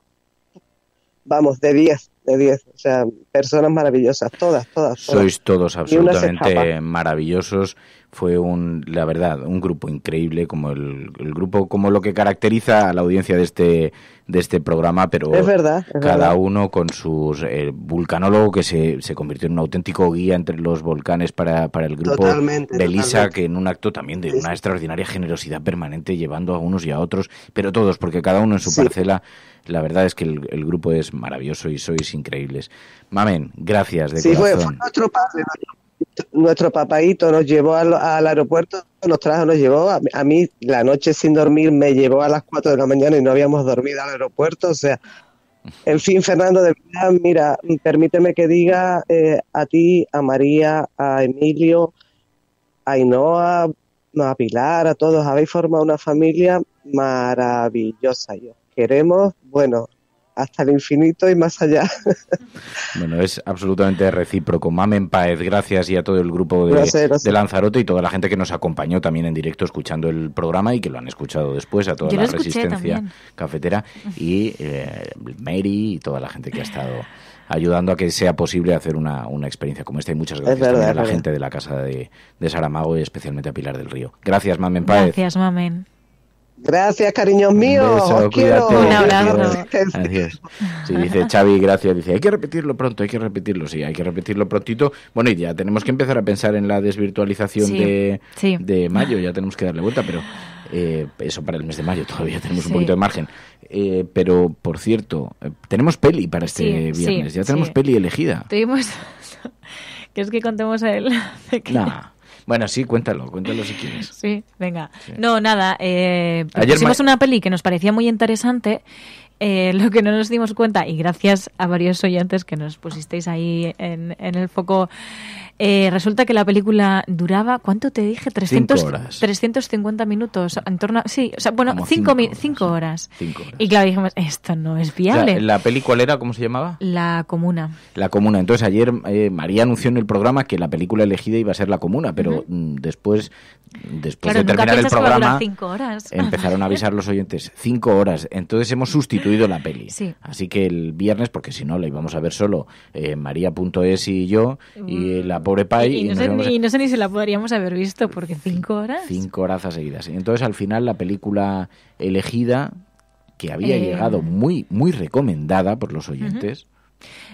vamos, de 10. de 10. O sea, personas maravillosas, todas. Sois todos absolutamente maravillosos. Fue la verdad, un grupo increíble, como el grupo, como lo que caracteriza a la audiencia de este programa, pero es verdad, cada uno con sus vulcanólogo que se convirtió en un auténtico guía entre los volcanes para el grupo. Belisa, que en un acto también de una extraordinaria generosidad permanente, llevando a unos y a otros, pero todos, porque cada uno en su parcela. La verdad es que el grupo es maravilloso y sois increíbles. Mamen, gracias de corazón. Fue nuestro padre. Nuestro papaíto nos llevó al aeropuerto, nos llevó, a mí la noche sin dormir me llevó a las 4 de la mañana y no habíamos dormido al aeropuerto, o sea, en fin, Fernando, de verdad, mira, permíteme que diga a ti, a María, a Emilio, a Ainhoa, a Pilar, a todos, habéis formado una familia maravillosa, y os queremos, bueno, hasta el infinito y más allá. Bueno, es absolutamente recíproco. Mamen Páez, gracias, y a todo el grupo de Lanzarote y toda la gente que nos acompañó también en directo escuchando el programa y que lo han escuchado después, a toda la resistencia cafetera y Mary y toda la gente que ha estado ayudando a que sea posible hacer una experiencia como esta. Y muchas gracias también a la gente de la Casa de Saramago y especialmente a Pilar del Río. Gracias, Mamen Páez. Gracias, Mamen. Gracias, cariños míos. Un beso, os quiero. Un abrazo. Adiós. Sí, dice Xavi, gracias. Dice, hay que repetirlo pronto, hay que repetirlo. Sí, hay que repetirlo prontito. Bueno, y ya tenemos que empezar a pensar en la desvirtualización de mayo. Ya tenemos que darle vuelta, pero eso para el mes de mayo todavía tenemos un poquito de margen. Pero, por cierto, tenemos peli para este viernes. Ya tenemos peli elegida. ¿Quieres que contemos a él? Bueno, sí, cuéntalo si quieres. Sí, venga. Sí. No, nada, pusimos una peli que nos parecía muy interesante, lo que no nos dimos cuenta, y gracias a varios oyentes que nos pusisteis ahí en el foco, resulta que la película duraba, ¿cuánto te dije? 5 horas. 350 minutos, en torno a, sí, o sea, bueno, 5 horas. 5 horas. Y claro, dijimos, esto no es viable. O sea, ¿la peli cuál era? ¿Cómo se llamaba? La Comuna. La Comuna. Entonces ayer María anunció en el programa que la película elegida iba a ser La Comuna, pero después claro, de terminar el programa 5 horas. Empezaron a avisar los oyentes 5 horas. Entonces hemos sustituido la peli. Sí. Así que el viernes, porque si no la íbamos a ver solo María.es y yo y la pobre Pai. Y no sé ni si la podríamos haber visto, porque 5 horas. 5 horas seguidas. Y entonces al final la película elegida, que había llegado muy, muy recomendada por los oyentes.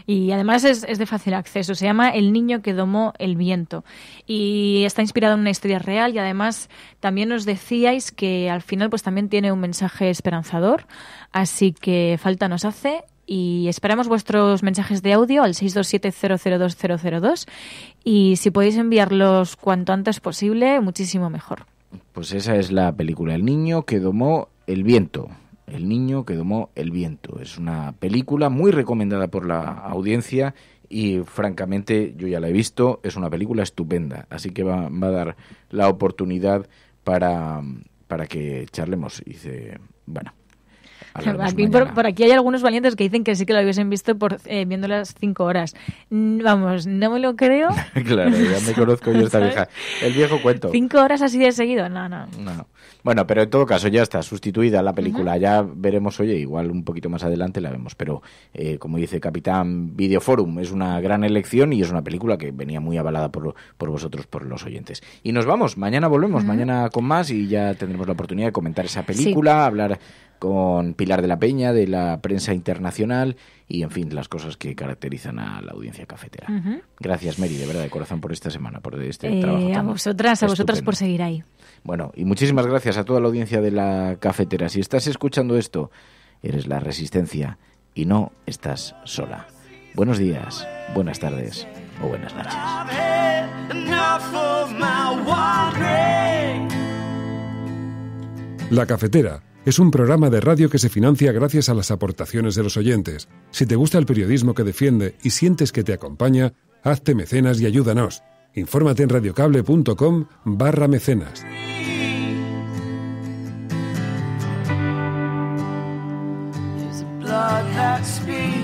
Y además es de fácil acceso. Se llama El niño que domó el viento. Y está inspirado en una historia real. Y además también nos decíais que al final pues también tiene un mensaje esperanzador. Así que falta nos hace. Y esperamos vuestros mensajes de audio al 627-002-002. Y si podéis enviarlos cuanto antes posible, muchísimo mejor. Pues esa es la película, El niño que domó el viento. El niño que domó el viento. Es una película muy recomendada por la audiencia y, francamente, yo ya la he visto. Es una película estupenda. Así que va a dar la oportunidad para que charlemos. Y dice, bueno... Por aquí hay algunos valientes que dicen que sí que lo hubiesen visto viendo las 5 horas. Vamos, no me lo creo. Claro, ya me conozco yo esta vieja. El viejo cuento. 5 horas así de seguido, no. Bueno, pero en todo caso ya está sustituida la película. Ya veremos, oye, igual un poquito más adelante la vemos. Pero, como dice Capitán Videoforum, es una gran elección y es una película que venía muy avalada por vosotros, por los oyentes. Y nos vamos, mañana volvemos, mañana con más y ya tendremos la oportunidad de comentar esa película, hablar con Pilar de la Peña, de la prensa internacional y, en fin, las cosas que caracterizan a la audiencia cafetera. Gracias, Mary, de verdad, de corazón, por esta semana, por este trabajo. A vosotras por seguir ahí. Bueno, y muchísimas gracias a toda la audiencia de la cafetera. Si estás escuchando esto, eres la Resistencia y no estás sola. Buenos días, buenas tardes o buenas noches. La Cafetera es un programa de radio que se financia gracias a las aportaciones de los oyentes. Si te gusta el periodismo que defiende y sientes que te acompaña, hazte mecenas y ayúdanos. Infórmate en radiocable.com/mecenas. Blood that speaks.